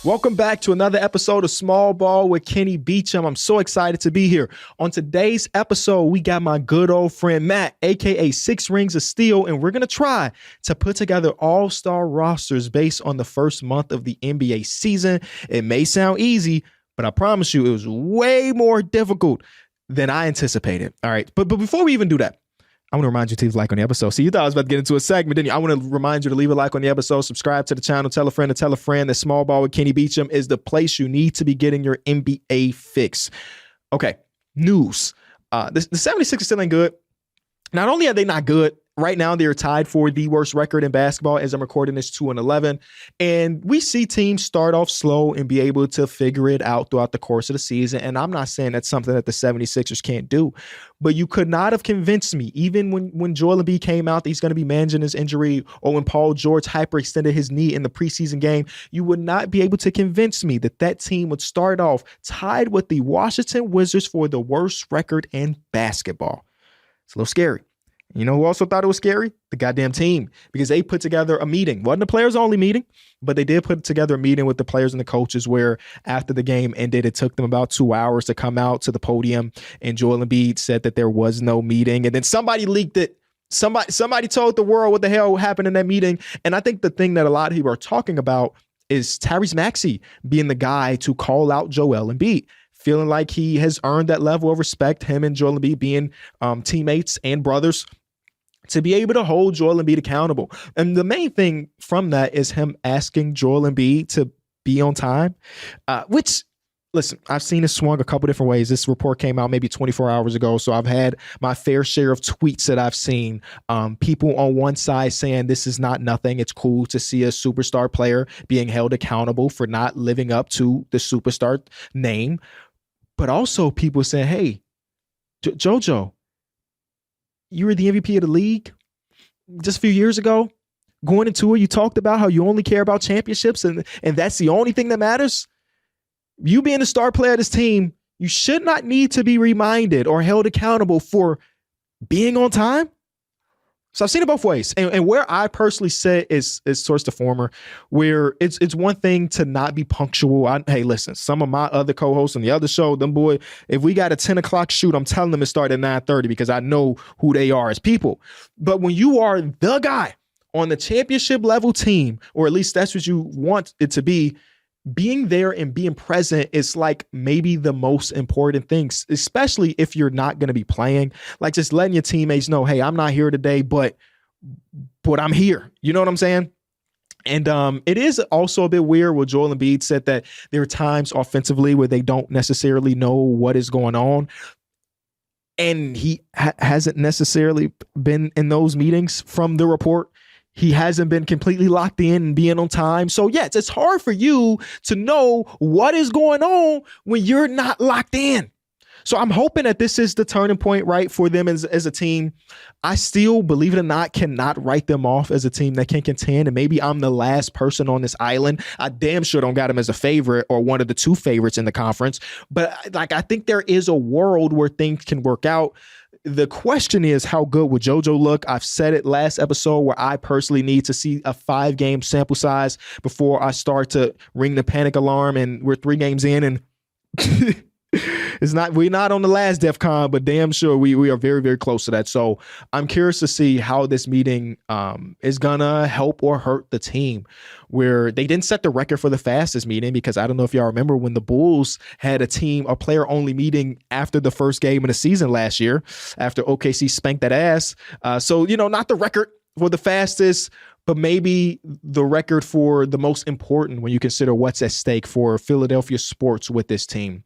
Welcome back to another episode of Small Ball with Kenny Beecham. I'm so excited to be here. On today's episode, we got my good old friend Matt, aka Six Rings of Steel, and we're going to try to put together all-star rosters based on the first month of the NBA season. It may sound easy, but I promise you it was way more difficult than I anticipated. All right, but before we even do that, I want to remind you to leave a like on the episode. See, you thought I was about to get into a segment, didn't you? I want to remind you to leave a like on the episode, subscribe to the channel, tell a friend to tell a friend that Small Ball with Kenny Beecham is the place you need to be getting your NBA fix. Okay, news. The 76ers still ain't good. Not only are they not good, right now they're tied for the worst record in basketball as I'm recording this 2-11. And we see teams start off slow and be able to figure it out throughout the course of the season. And I'm not saying that's something that the 76ers can't do, but you could not have convinced me, even when Joel Embiid came out that he's going to be managing his injury, or when Paul George hyperextended his knee in the preseason game, you would not be able to convince me that that team would start off tied with the Washington Wizards for the worst record in basketball. It's a little scary. You know who also thought it was scary? The goddamn team, because they put together a meeting. Wasn't a players only meeting, but they did put together a meeting with the players and the coaches where after the game ended, it took them about 2 hours to come out to the podium. And Joel Embiid said that there was no meeting. And then somebody leaked it. Somebody told the world what the hell happened in that meeting. And I think the thing that a lot of people are talking about is Tyrese Maxey being the guy to call out Joel Embiid, feeling like he has earned that level of respect, him and Joel Embiid being teammates and brothers, to be able to hold Joel Embiid accountable. And the main thing from that is him asking Joel Embiid to be on time, which, listen, I've seen it swung a couple different ways. This report came out maybe 24 hours ago, so I've had my fair share of tweets that I've seen. People on one side saying this is not nothing. It's cool to see a superstar player being held accountable for not living up to the superstar name. But also people saying, hey, JoJo, you were the MVP of the league just a few years ago. Going into it, you talked about how you only care about championships and that's the only thing that matters. You being the star player of this team, you should not need to be reminded or held accountable for being on time. So I've seen it both ways. And where I personally sit is towards the former, where it's one thing to not be punctual. Hey, listen, some of my other co-hosts on the other show, them boy, if we got a 10 o'clock shoot, I'm telling them to start at 9:30 because I know who they are as people. But when you are the guy on the championship level team, or at least that's what you want it to be, being there and being present is like maybe the most important things, especially if you're not going to be playing. Like just letting your teammates know, hey, I'm not here today, but I'm here. You know what I'm saying? And it is also a bit weird where Joel Embiid said that there are times offensively where they don't necessarily know what is going on. And he hasn't necessarily been in those meetings from the report. He hasn't been completely locked in and being on time. So, yes, it's hard for you to know what is going on when you're not locked in. So I'm hoping that this is the turning point, right, for them as a team. I still, believe it or not, cannot write them off as a team that can contend. And maybe I'm the last person on this island. I damn sure don't got them as a favorite or one of the two favorites in the conference. But like, I think there is a world where things can work out. The question is, how good would JoJo look? I've said it last episode where I personally need to see a 5-game sample size before I start to ring the panic alarm. And we're 3 games in and we're not on the last DEF CON, but damn sure we are very, very close to that. So I'm curious to see how this meeting is gonna help or hurt the team, where they didn't set the record for the fastest meeting, because I don't know if y'all remember when the Bulls had a player only meeting after the first game of the season last year, after OKC spanked that ass. So, not the record for the fastest, but maybe the record for the most important when you consider what's at stake for Philadelphia sports with this team.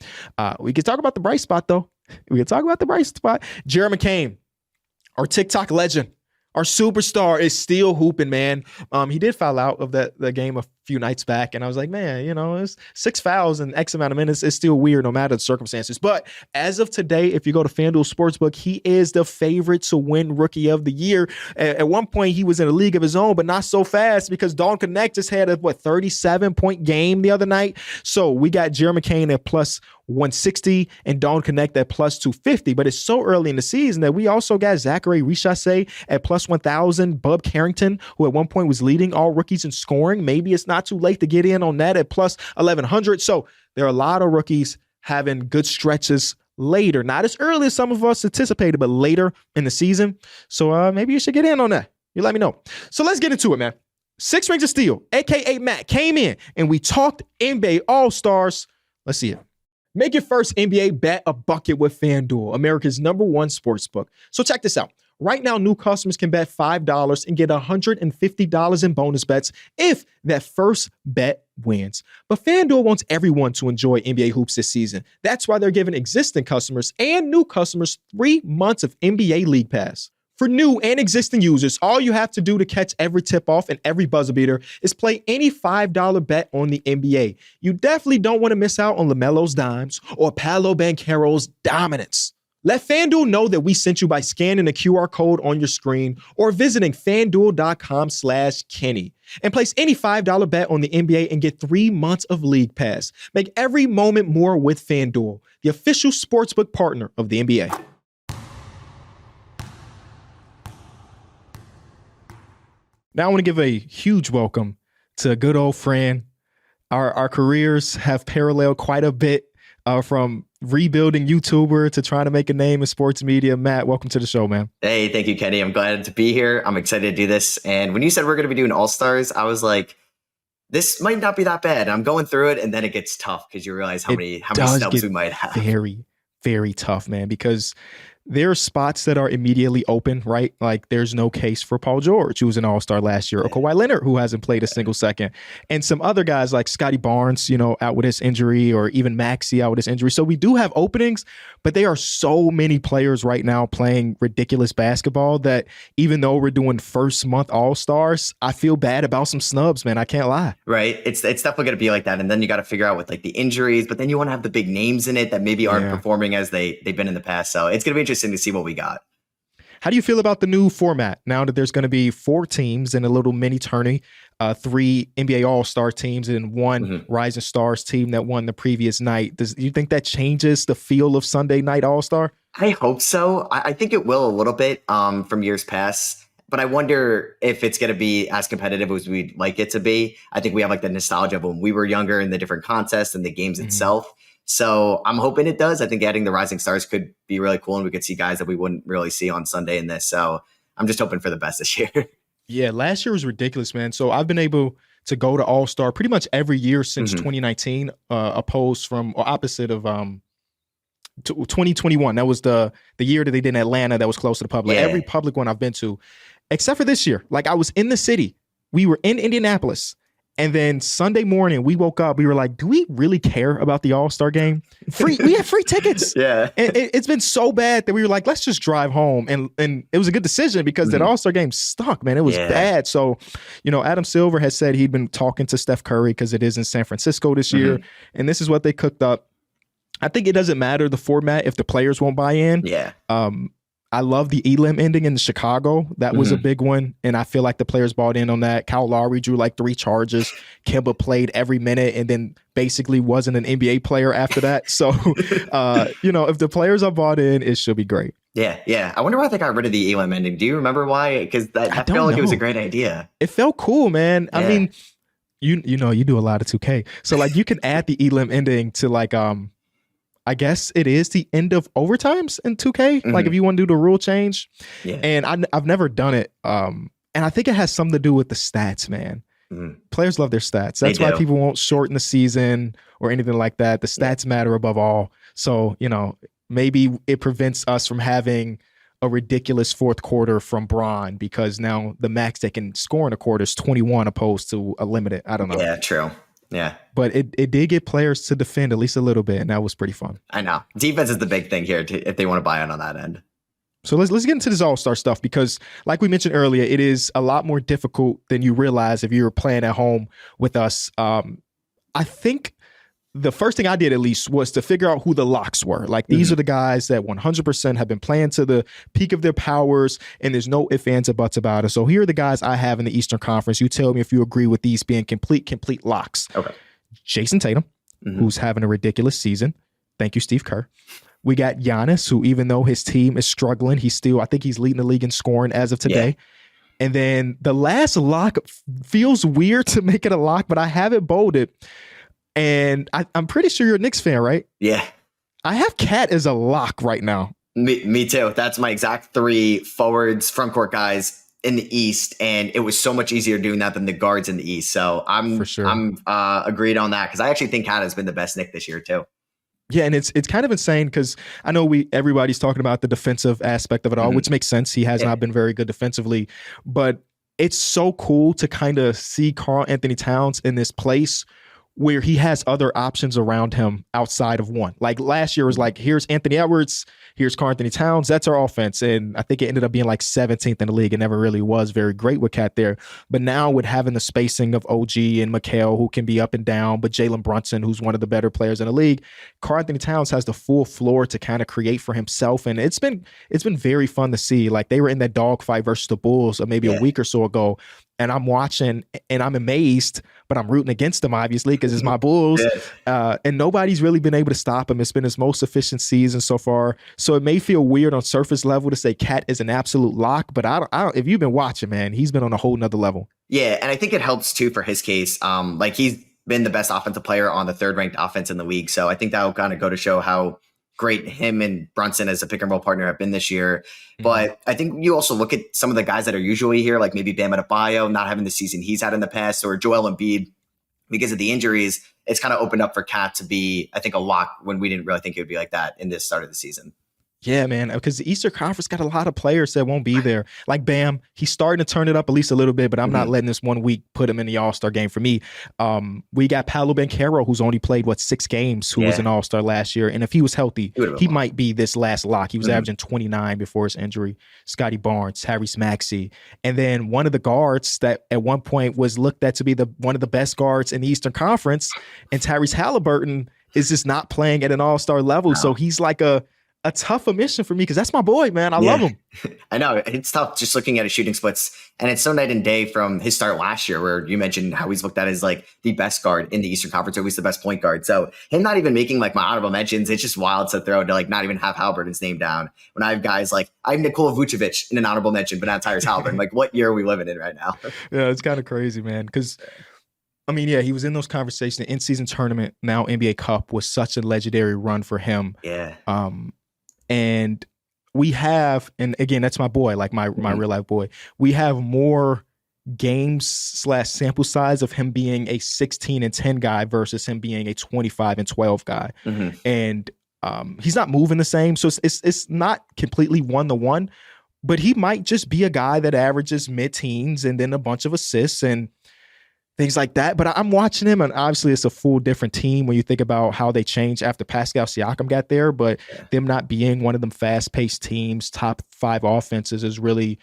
We can talk about the bright spot, though. Jeremy McCain, our TikTok legend, our superstar, is still hooping, man. He did foul out of that game a few nights back, and I was like, man, it's 6 fouls and X amount of minutes. It's still weird no matter the circumstances. But as of today, if you go to FanDuel Sportsbook, he is the favorite to win Rookie of the Year. At one point, he was in a league of his own, but not so fast, because Dawn Connect just had a 37-point game the other night. So we got Jeremy McCain at plus 160 and Dawn Connect at plus 250. But it's so early in the season that we also got Zachary Richase at plus 1,000. Bub Carrington, who at one point was leading all rookies in scoring. Maybe it's not not too late to get in on that at plus 1,100. So there are a lot of rookies having good stretches later, not as early as some of us anticipated, but later in the season. So maybe you should get in on that. You let me know. So let's get into it, man. 6 Rings of Steel, a.k.a. Matt, came in and we talked NBA All-Stars. Let's see it. Make your first NBA bet a bucket with FanDuel, America's #1 sportsbook. So check this out. Right now, new customers can bet $5 and get $150 in bonus bets if that first bet wins. But FanDuel wants everyone to enjoy NBA hoops this season. That's why they're giving existing customers and new customers 3 months of NBA League Pass. For new and existing users, all you have to do to catch every tip-off and every buzzer beater is play any $5 bet on the NBA. You definitely don't want to miss out on LaMelo's dimes or Paolo Banchero's dominance. Let FanDuel know that we sent you by scanning the QR code on your screen or visiting FanDuel.com/Kenny. And place any $5 bet on the NBA and get 3 months of League Pass. Make every moment more with FanDuel, the official sportsbook partner of the NBA. Now I want to give a huge welcome to a good old friend. Our careers have paralleled quite a bit from rebuilding YouTuber to trying to make a name in sports media. Matt, welcome to the show, man. Hey, thank you, Kenny. I'm glad to be here. I'm excited to do this. And when you said we're going to be doing All-Stars, I was like, this might not be that bad. I'm going through it, and then it gets tough because you realize how many snubs we might have. Very, very tough, man, because there are spots that are immediately open, right? Like there's no case for Paul George, who was an All-Star last year, or Kawhi Leonard, who hasn't played a single second. And some other guys like Scotty Barnes, out with his injury, or even Maxey out with his injury. So we do have openings, but there are so many players right now playing ridiculous basketball that even though we're doing first month All-Stars, I feel bad about some snubs, man. I can't lie. Right. It's definitely going to be like that. And then you got to figure out with like the injuries, but then you want to have the big names in it that maybe aren't performing as they've been in the past. So it's going to be interesting to see what we got. How do you feel about the new format now that there's going to be 4 teams in a little mini tourney, 3 NBA All-Star teams and 1 Rising Stars team that won the previous night? Do you think that changes the feel of Sunday Night All-Star? I hope so. I think it will a little bit from years past, but I wonder if it's going to be as competitive as we'd like it to be. I think we have like the nostalgia of when we were younger and the different contests and the games itself. So I'm hoping it does. I think adding the Rising Stars could be really cool, and we could see guys that we wouldn't really see on Sunday in this. So I'm just hoping for the best this year. Yeah, last year was ridiculous, man. So I've been able to go to All-Star pretty much every year since 2019, opposite of 2021. That was the year that they did in Atlanta that was close to the public. Every public one I've been to, except for this year. Like I was in the city. We were in Indianapolis. And then Sunday morning, we woke up. We were like, "Do we really care about the All-Star game? We have free tickets." Yeah, and it's been so bad that we were like, "Let's just drive home." And it was a good decision because that All-Star game stunk, man. It was bad. So, Adam Silver has said he'd been talking to Steph Curry because it is in San Francisco this year, and this is what they cooked up. I think it doesn't matter the format if the players won't buy in. Yeah. I love the Elam ending in Chicago. That was a big one, and I feel like the players bought in on that. Kyle Lowry drew like 3 charges. Kemba played every minute and then basically wasn't an NBA player after that. So, if the players are bought in, it should be great. Yeah. I wonder why they got rid of the Elam ending. Do you remember why? Because I felt like it was a great idea. It felt cool, man. Yeah. I mean, you do a lot of 2K. So, like, you can add the Elam ending to, like, I guess it is the end of overtimes in 2K. Like if you want to do the rule change. Yeah. And I've never done it. And I think it has something to do with the stats, man. Players love their stats. That's why people won't shorten the season or anything like that. The stats matter above all. So, maybe it prevents us from having a ridiculous fourth quarter from Bron because now the max they can score in a quarter is 21 opposed to a limited. I don't know. Yeah, true. Yeah. But it did get players to defend at least a little bit, and that was pretty fun. I know. Defense is the big thing here if they want to buy in on that end. So let's get into this All-Star stuff because, like we mentioned earlier, it is a lot more difficult than you realize if you're playing at home with us. I think the first thing I did, at least, was to figure out who the locks were. Like, these are the guys that 100% have been playing to the peak of their powers, and there's no ifs, ands, or buts about it. So here are the guys I have in the Eastern Conference. You tell me if you agree with these being complete locks. Okay. Jason Tatum, who's having a ridiculous season. Thank you, Steve Kerr. We got Giannis, who, even though his team is struggling, I think he's leading the league in scoring as of today. And then the last lock feels weird to make it a lock, but I have it bolded. And I'm pretty sure you're a Knicks fan, right? Yeah. I have Cat as a lock right now. Me too. That's my exact 3 forwards, front court guys in the East, and it was so much easier doing that than the guards in the East. So I'm agreed on that because I actually think Cat has been the best Knick this year too. Yeah, and it's kind of insane because I know everybody's talking about the defensive aspect of it all, which makes sense. He has not been very good defensively, but it's so cool to kind of see Karl Anthony Towns in this place where he has other options around him outside of one. Like last year was like, here's Anthony Edwards, here's Karl Anthony Towns, that's our offense. And I think it ended up being like 17th in the league. It never really was very great with Cat there. But now with having the spacing of OG and Mikal, who can be up and down, but Jalen Brunson, who's one of the better players in the league, Karl Anthony Towns has the full floor to kind of create for himself. And it's been very fun to see. Like they were in that dogfight versus the Bulls maybe a week or so ago. And I'm watching and I'm amazed, but I'm rooting against them, obviously, because it's my Bulls. And nobody's really been able to stop him. It's been his most efficient season so far. So it may feel weird on surface level to say Cat is an absolute lock, but I don't if you've been watching, man, he's been on a whole nother level. Yeah, and I think it helps too for his case. Like he's been the best offensive player on the 3rd ranked offense in the league. So I think that'll kind of go to show how great him and Brunson as a pick and roll partner have been this year. But I think you also look at some of the guys that are usually here, like maybe Bam Adebayo not having the season he's had in the past, or Joel Embiid because of the injuries. It's kind of opened up for Cat to be, I think, a lock when we didn't really think it would be like that in this start of the season. Yeah, man, because the Eastern Conference got a lot of players that won't be there. Like Bam, he's starting to turn it up at least a little bit, but I'm not letting this 1 week put him in the All-Star game for me. We got Paolo Banchero, who's only played, 6 games, who was an All-Star last year. And if he was healthy, he might be this last lock. He was averaging 29 before his injury. Scotty Barnes, Tyrese Maxey. And then one of the guards that at one point was looked at to be one of the best guards in the Eastern Conference, and Tyrese Halliburton is just not playing at an All-Star level. Wow. So he's like a tough omission for me because that's my boy, man. I love him. I know. It's tough just looking at his shooting splits. And it's so night and day from his start last year where you mentioned how he's looked at as like the best guard in the Eastern Conference, or at least the best point guard. So him not even making like my honorable mentions, it's just wild to throw to like not even have Halliburton's name down. When I have guys like, I have Nikola Vucevic in an honorable mention, but not Tyrese Halliburton. Like what year are we living in right now? Yeah, it's kind of crazy, man. Because I mean, yeah, he was in those conversations. The in-season tournament, now NBA Cup, was such a legendary run for him. Yeah. And we have, and again, that's my boy, like my real life boy. We have more games / sample size of him being a 16-10 guy versus him being a 25-12 guy. And he's not moving the same. So it's not completely 1-to-1, but he might just be a guy that averages mid-teens and then a bunch of assists and things like that. But I'm watching him, and obviously it's a full different team when you think about how they changed after Pascal Siakam got there. But them not being one of them fast-paced teams, top 5 offenses, is really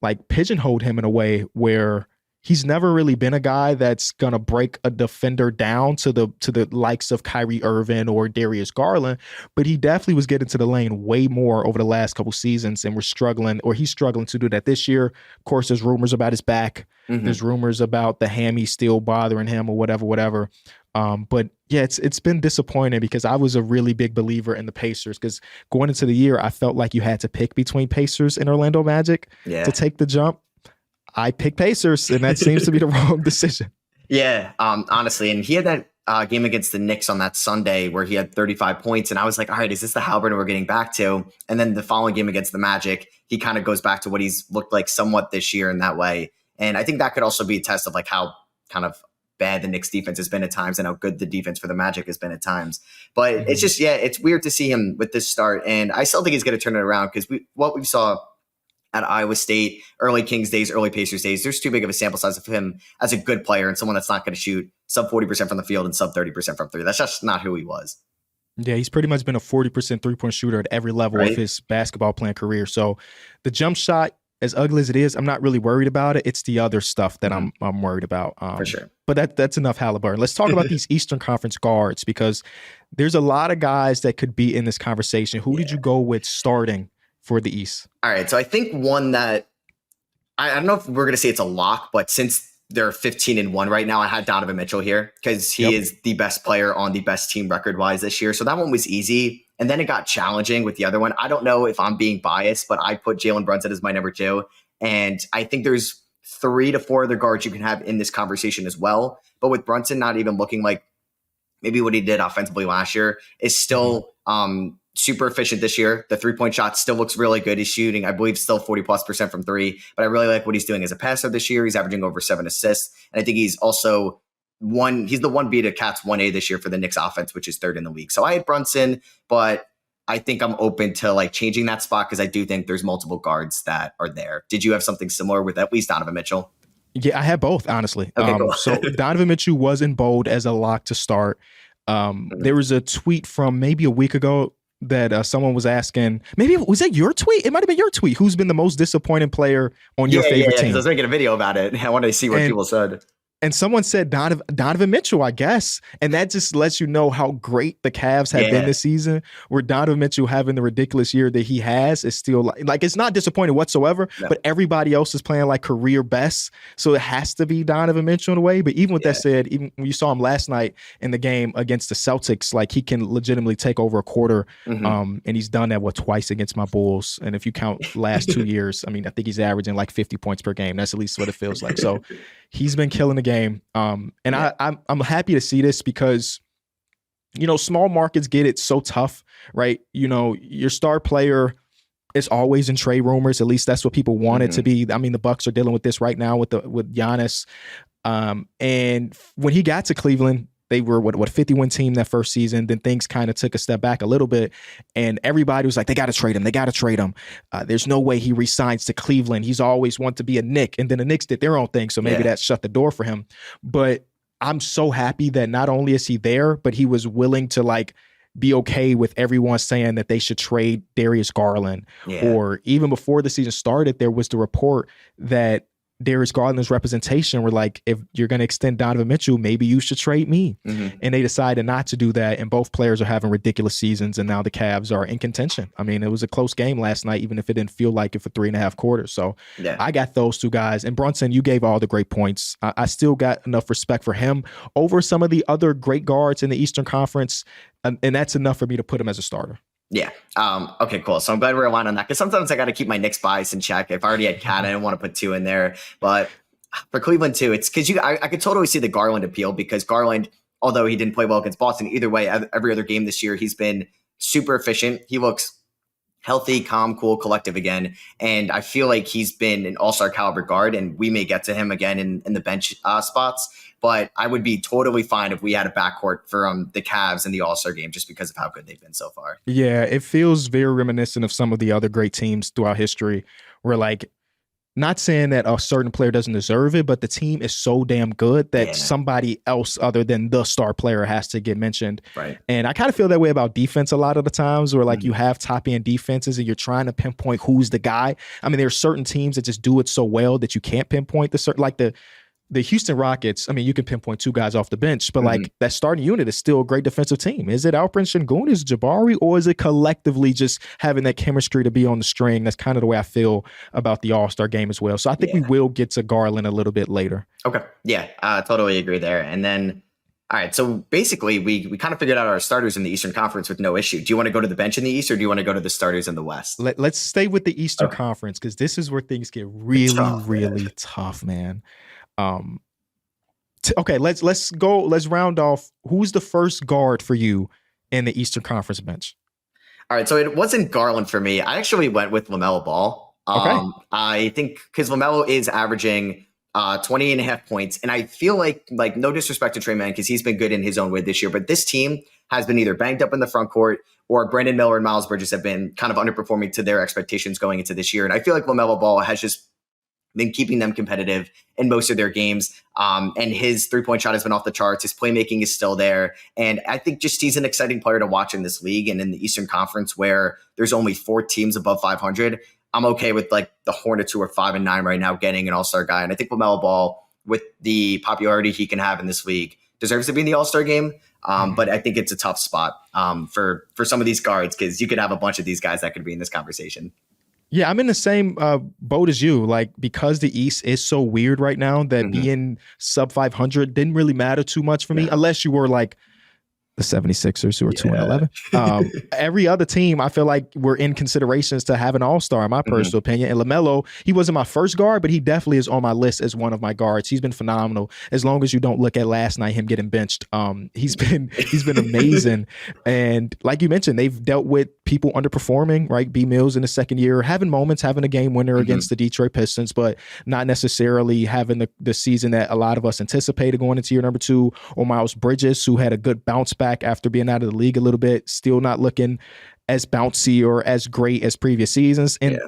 like pigeonholed him in a way where he's never really been a guy that's gonna break a defender down to the likes of Kyrie Irving or Darius Garland. But he definitely was getting to the lane way more over the last couple seasons, and he's struggling to do that this year. Of course, there's rumors about his back. There's rumors about the hammy still bothering him or whatever. But yeah, it's been disappointing because I was a really big believer in the Pacers, because going into the year, I felt like you had to pick between Pacers and Orlando Magic to take the jump. I picked Pacers, and that seems to be the wrong decision. Yeah, honestly. And he had that game against the Knicks on that Sunday where he had 35 points. And I was like, all right, is this the Halliburton we're getting back to? And then the following game against the Magic, he kind of goes back to what he's looked like somewhat this year in that way. And I think that could also be a test of like how kind of bad the Knicks defense has been at times and how good the defense for the Magic has been at times. But it's just, it's weird to see him with this start. And I still think he's going to turn it around, because what we saw at Iowa State, early Kings days, early Pacers days, there's too big of a sample size of him as a good player and someone that's not going to shoot sub 40% from the field and sub 30% from 3. That's just not who he was. Yeah, he's pretty much been a 40% three-point shooter at every level of his basketball playing career. So the jump shot, as ugly as it is, I'm not really worried about it. It's the other stuff that I'm worried about. For sure. But that's enough Halliburton. Let's talk about these Eastern Conference guards, because there's a lot of guys that could be in this conversation. Who did you go with starting for the East? All right. So I think one that I don't know if we're going to say it's a lock, but since they're 15-1 right now, I had Donovan Mitchell here because he is the best player on the best team record-wise this year. So that one was easy. And then it got challenging with the other one. I don't know if I'm being biased, but I put Jalen Brunson as my number 2. And I think there's 3 to 4 other guards you can have in this conversation as well. But with Brunson not even looking like maybe what he did offensively last year, is still super efficient this year. The 3-point shot still looks really good. He's shooting, I believe, still 40+% from 3. But I really like what he's doing as a passer this year. He's averaging over 7 assists. And I think he's also he's the 1B to Cat's 1A this year for the Knicks offense, which is 3rd in the league. So I had Brunson, but I think I'm open to like changing that spot because I do think there's multiple guards that are there. Did you have something similar with at least Donovan Mitchell? Yeah, I had both, honestly. Okay, cool. So Donovan Mitchell was in bold as a lock to start. There was a tweet from maybe a week ago that someone was asking, maybe was that your tweet? It might have been your tweet. Who's been the most disappointing player on your favorite team? I was making a video about it. I wanted to see what people said. And someone said Donovan Mitchell, I guess. And that just lets you know how great the Cavs have been this season, where Donovan Mitchell having the ridiculous year that he has is still like it's not disappointing whatsoever, but everybody else is playing like career best. So it has to be Donovan Mitchell in a way. But even with that said, even when you saw him last night in the game against the Celtics, like he can legitimately take over a quarter. And he's done that, twice against my Bulls. And if you count last 2 years, I mean, I think he's averaging like 50 points per game. That's at least what it feels like. So he's been killing the game. I'm happy to see this because, small markets get it so tough, right? Your star player is always in trade rumors. At least that's what people want it to be. I mean, the Bucks are dealing with this right now with Giannis. And when he got to Cleveland, they were what 50-win team that first season. Then things kind of took a step back a little bit, and everybody was like, "They got to trade him. They got to trade him. There's no way he resigns to Cleveland. He's always wanted to be a Knick." And then the Knicks did their own thing, so maybe that shut the door for him. But I'm so happy that not only is he there, but he was willing to be okay with everyone saying that they should trade Darius Garland. Or even before the season started, there was the report that Darius Garland's representation were like, if you're going to extend Donovan Mitchell, maybe you should trade me. And they decided not to do that. And both players are having ridiculous seasons. And now the Cavs are in contention. I mean, it was a close game last night, even if it didn't feel like it for 3.5 quarters. So I got those two guys. And Brunson, you gave all the great points. I still got enough respect for him over some of the other great guards in the Eastern Conference. And that's enough for me to put him as a starter. Yeah. Okay, cool. So I'm glad we're aligned on that because sometimes I got to keep my Knicks bias in check. If I already had Cat, I didn't want to put 2 in there. But for Cleveland too, it's because I could totally see the Garland appeal because Garland, although he didn't play well against Boston, either way, every other game this year, he's been super efficient. He looks healthy, calm, cool, collective again. And I feel like he's been an all-star caliber guard, and we may get to him again in the bench spots. But I would be totally fine if we had a backcourt for the Cavs in the All-Star game just because of how good they've been so far. Yeah, it feels very reminiscent of some of the other great teams throughout history where not saying that a certain player doesn't deserve it, but the team is so damn good that somebody else other than the star player has to get mentioned. Right. And I kind of feel that way about defense a lot of the times where you have top end defenses and you're trying to pinpoint who's the guy. I mean, there are certain teams that just do it so well that you can't pinpoint the Houston Rockets. I mean, you can pinpoint 2 guys off the bench, but that starting unit is still a great defensive team. Is it Alperen Sengun? Is it Jabari? Or is it collectively just having that chemistry to be on the string? That's kind of the way I feel about the All-Star game as well. So I think we will get to Garland a little bit later. Okay. Yeah, totally agree there. And then, all right, so basically we kind of figured out our starters in the Eastern Conference with no issue. Do you want to go to the bench in the East or do you want to go to the starters in the West? Let's stay with the Eastern Conference because this is where things get really tough, man. Okay, let's go. Let's round off. Who's the first guard for you in the Eastern Conference bench? All right, so it wasn't Garland for me. I actually went with LaMelo Ball. I think because LaMelo is averaging 20.5 points, and I feel like no disrespect to Trey Mann because he's been good in his own way this year, but this team has been either banged up in the front court or Brandon Miller and Miles Bridges have been kind of underperforming to their expectations going into this year, and I feel like LaMelo Ball has just been keeping them competitive in most of their games. And his 3-point shot has been off the charts. His playmaking is still there. And I think just he's an exciting player to watch in this league and in the Eastern Conference where there's only 4 teams above 500. I'm okay with the Hornets who are 5-9 right now getting an all-star guy. And I think LaMelo Ball, with the popularity he can have in this league, deserves to be in the all-star game. But I think it's a tough spot for some of these guards because you could have a bunch of these guys that could be in this conversation. Yeah, I'm in the same boat as you. Because the East is so weird right now that being sub 500 didn't really matter too much for me, unless you were The 76ers, who are 2 and Yeah. 11. Every other team, I feel like we're in considerations to have an all-star, in my personal opinion. And LaMelo, he wasn't my first guard, but he definitely is on my list as one of my guards. He's been phenomenal. As long as you don't look at last night, him getting benched. He's been amazing. And like you mentioned, they've dealt with people underperforming, right? B Mills in the second year, having moments, having a game winner against the Detroit Pistons, but not necessarily having the season that a lot of us anticipated going into year number 2, or Miles Bridges, who had a good bounce back after being out of the league a little bit, still not looking as bouncy or as great as previous seasons. And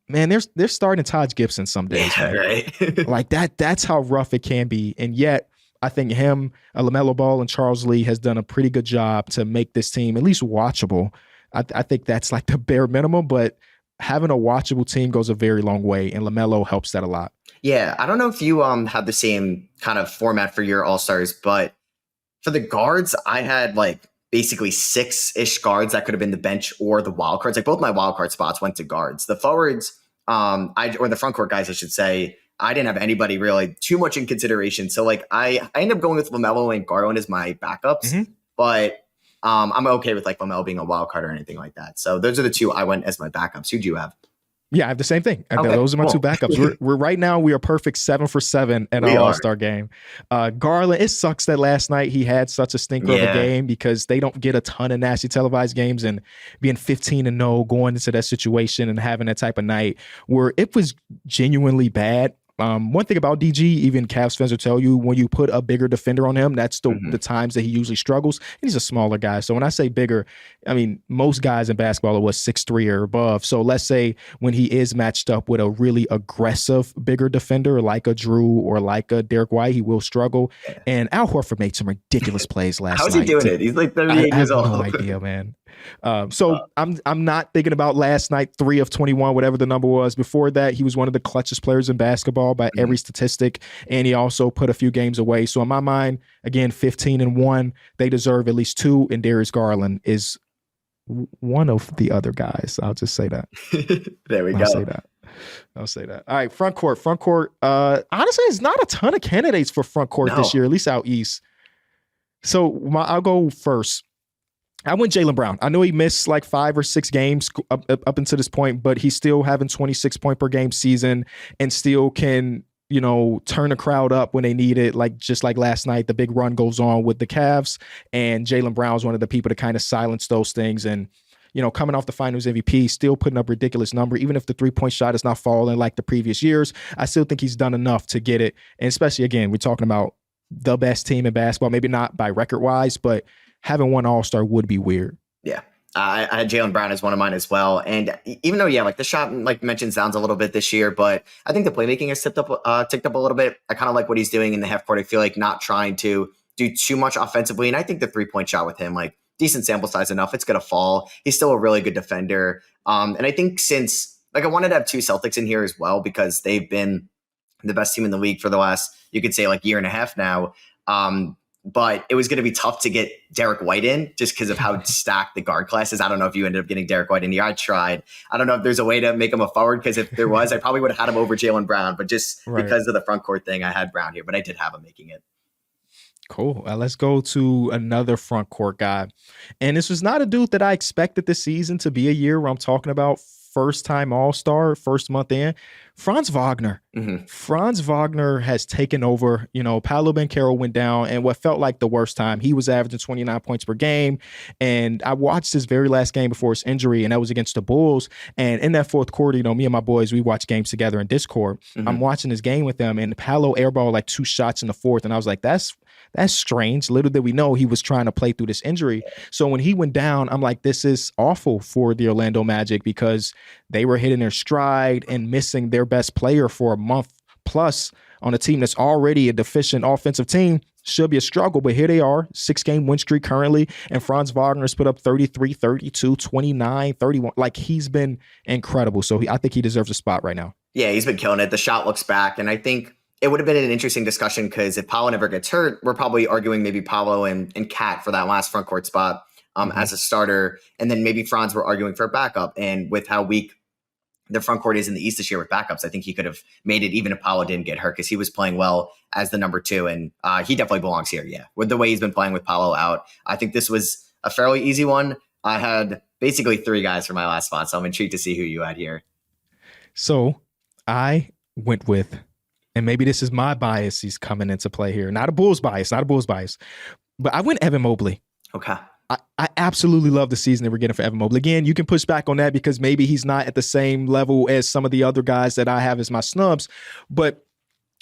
man, they're starting Taj Gibson some days, man. Right. Like that's how rough it can be. And yet I think him, LaMelo Ball, and Charles Lee has done a pretty good job to make this team at least watchable. I think that's like the bare minimum, but having a watchable team goes a very long way, and LaMelo helps that a lot. Yeah, I don't know if you have the same kind of format for your All-Stars, but for the guards, I had like basically 6-ish guards that could have been the bench or the wild cards. Like both my wild card spots went to guards. The forwards, or the front court guys, I should say, I didn't have anybody really too much in consideration. So like I ended up going with LaMelo and Garland as my backups, but I'm okay with like LaMelo being a wild card or anything like that. So those are the 2 I went as my backups. Who'd you have? Yeah, I have the same thing. Okay, those are my 2 backups. We're right now, we are perfect 7 for 7 at our All-Star game. Garland, it sucks that last night he had such a stinker of a game, because they don't get a ton of nasty televised games, and being 15-0 going into that situation and having that type of night where it was genuinely bad. One thing about DG, even Cavs fans will tell you, when you put a bigger defender on him, that's the times that he usually struggles. And he's a smaller guy. So when I say bigger, I mean, most guys in basketball are 6'3" or above. So let's say when he is matched up with a really aggressive, bigger defender like a Drew or like a Derek White, he will struggle. And Al Horford made some ridiculous plays last night. How's he doing it? He's like 38 years old. I have no idea, man. I'm not thinking about last night, 3 of 21, whatever the number was. Before that, he was one of the clutchest players in basketball by every statistic, and he also put a few games away. So in my mind, again, 15-1, they deserve at least 2, and Darius Garland is one of the other guys. I'll just say that. There we go. I'll say that. All right, front court. Honestly, it's not a ton of candidates for front court this year, at least out east. So I'll go first. I went Jaylen Brown. I know he missed like 5 or 6 games up until this point, but he's still having 26 point per game season and still can, turn the crowd up when they need it. Like just like last night, the big run goes on with the Cavs, and Jaylen Brown is one of the people to kind of silence those things. And, coming off the Finals MVP, still putting up ridiculous number. Even if the 3-point shot is not falling like the previous years, I still think he's done enough to get it. And especially, again, we're talking about the best team in basketball, maybe not by record wise, but having one All-Star would be weird. Yeah. I had Jaylen Brown as one of mine as well. And even though, like the shot, like mentioned, sounds a little bit this year, but I think the playmaking has ticked up a little bit. I kind of like what he's doing in the half court. I feel like not trying to do too much offensively. And I think the 3-point shot with him, like decent sample size enough, it's going to fall. He's still a really good defender. And I think since, like I wanted to have 2 Celtics in here as well, because they've been the best team in the league for the last, you could say like year and a half now. But it was going to be tough to get Derek White in just because of how stacked the guard class is. I don't know if you ended up getting Derek White in here. I tried. I don't know if there's a way to make him a forward, because if there was, I probably would have had him over Jaylen Brown. But just because of the front court thing, I had Brown here. But I did have him making it. Cool. Let's go to another front court guy. And this was not a dude that I expected this season to be a year where I'm talking about first time All-Star, first month in. Franz Wagner. Franz Wagner has taken over. Paolo Banchero went down, and what felt like the worst time, he was averaging 29 points per game. And I watched his very last game before his injury, and that was against the Bulls. And in that fourth quarter, me and my boys, we watch games together in Discord. I'm watching this game with them, and Paolo airballed like 2 shots in the fourth. And I was like, that's strange. Little did we know he was trying to play through this injury. So when he went down, I'm like, this is awful for the Orlando Magic, because they were hitting their stride and missing their best player for a month plus on a team that's already a deficient offensive team. Should be a struggle, but here they are, 6-game win streak currently, and Franz Wagner's put up 33, 32, 29, 31. Like, he's been incredible. So I think he deserves a spot right now. Yeah, he's been killing it. The shot looks back, and I think it would have been an interesting discussion, because if Paolo never gets hurt, we're probably arguing maybe Paolo and Cat for that last front court spot as a starter, and then maybe Franz were arguing for a backup. And with how weak the front court is in the East this year with backups, I think he could have made it even if Paolo didn't get hurt because he was playing well as the number 2. And he definitely belongs here. Yeah. With the way he's been playing with Paolo out, I think this was a fairly easy one. I had basically 3 guys for my last spot. So I'm intrigued to see who you had here. So I went with, and maybe this is my biases coming into play here. Not a Bulls bias, but I went Evan Mobley. Okay. I absolutely love the season that we're getting for Evan Mobley. Again, you can push back on that because maybe he's not at the same level as some of the other guys that I have as my snubs, but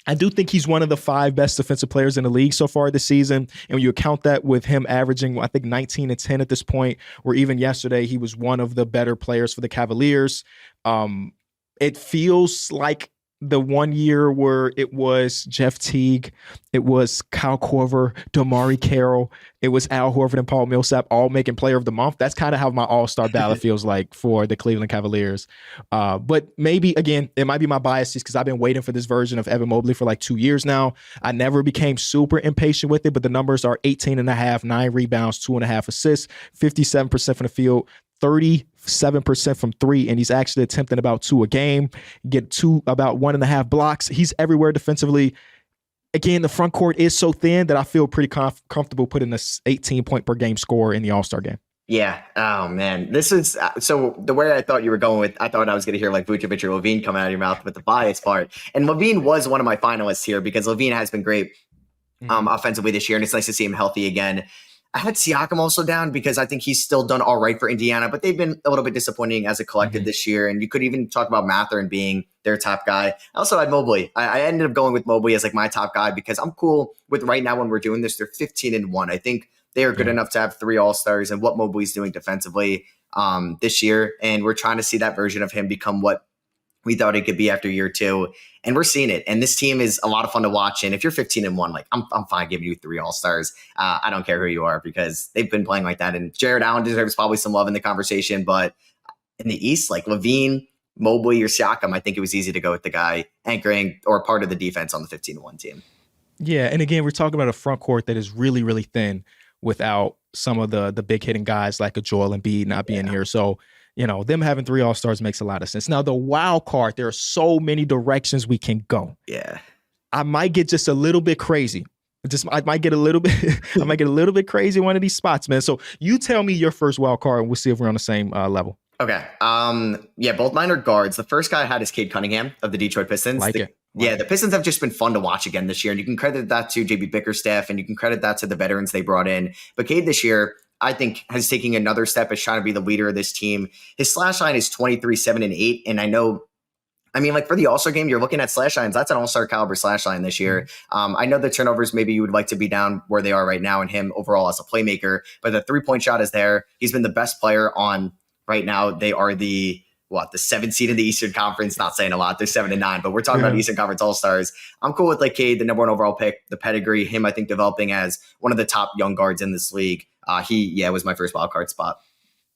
I do think he's one of the 5 best defensive players in the league so far this season. And when you account that with him averaging, I think 19 and 10 at this point, or even yesterday, he was one of the better players for the Cavaliers. It feels like the one year where it was Jeff Teague, it was Kyle Korver, Damari Carroll, it was Al Horford and Paul Millsap all making player of the month. That's kind of how my all-star ballot feels like for the Cleveland Cavaliers. But maybe, again, it might be my biases because I've been waiting for this version of Evan Mobley for like 2 years now. I never became super impatient with it, but the numbers are 18.5, 9 rebounds, 2.5 assists, 57% from the field, 37% from 3, and he's actually attempting about 2 a game, get about 1.5 blocks. He's everywhere defensively. Again, the front court is so thin that I feel pretty comfortable putting this 18 point per game score in the All-Star game. Yeah. Oh, man. This is so the way I thought you were going with, I thought I was going to hear like Vucevic or Levine coming out of your mouth with the bias part. And Levine was one of my finalists here because Levine has been great offensively this year, and it's nice to see him healthy again. I had Siakam also down because I think he's still done all right for Indiana, but they've been a little bit disappointing as a collective this year. And you could even talk about Mathurin being their top guy. I also had Mobley. I ended up going with Mobley as like my top guy because I'm cool with right now when we're doing this, they're 15-1. I think they are good enough to have 3 All-Stars and what Mobley's doing defensively this year. And we're trying to see that version of him become what we thought it could be after year 2. And we're seeing it. And this team is a lot of fun to watch. And if you're 15-1, like I'm fine giving you 3 All-Stars. I don't care who you are because they've been playing like that. And Jared Allen deserves probably some love in the conversation. But in the East, like Levine, Mobley, or Siakam, I think it was easy to go with the guy anchoring or part of the defense on the 15-1 team. Yeah. And again, we're talking about a front court that is really, really thin without some of the big hitting guys like a Joel Embiid not being here. So, you know, them having 3 All-Stars makes a lot of sense. Now, the wild card, there are so many directions we can go. Yeah. I might get just a little bit crazy. I might get a little bit crazy in one of these spots, man. So you tell me your first wild card and we'll see if we're on the same level. Okay. Yeah, both mine are guards. The first guy I had is Cade Cunningham of the Detroit Pistons. The Pistons have just been fun to watch again this year. And you can credit that to JB Bickerstaff and you can credit that to the veterans they brought in. But Cade this year, I think, has taken another step as trying to be the leader of this team. His slash line is 23, 7, and 8. And I mean, like for the All-Star game, you're looking at slash lines. That's an All-Star caliber slash line this year. I know the turnovers, maybe you would like to be down where they are right now and him overall as a playmaker, but the 3-point shot is there. He's been the best player on right now. They are the 7th seed in the Eastern Conference. Not saying a lot. They're 7-9, but we're talking about Eastern Conference All-Stars. I'm cool with like Cade, the number 1 overall pick, the pedigree, him, I think, developing as one of the top young guards in this league. He was my first wild card spot.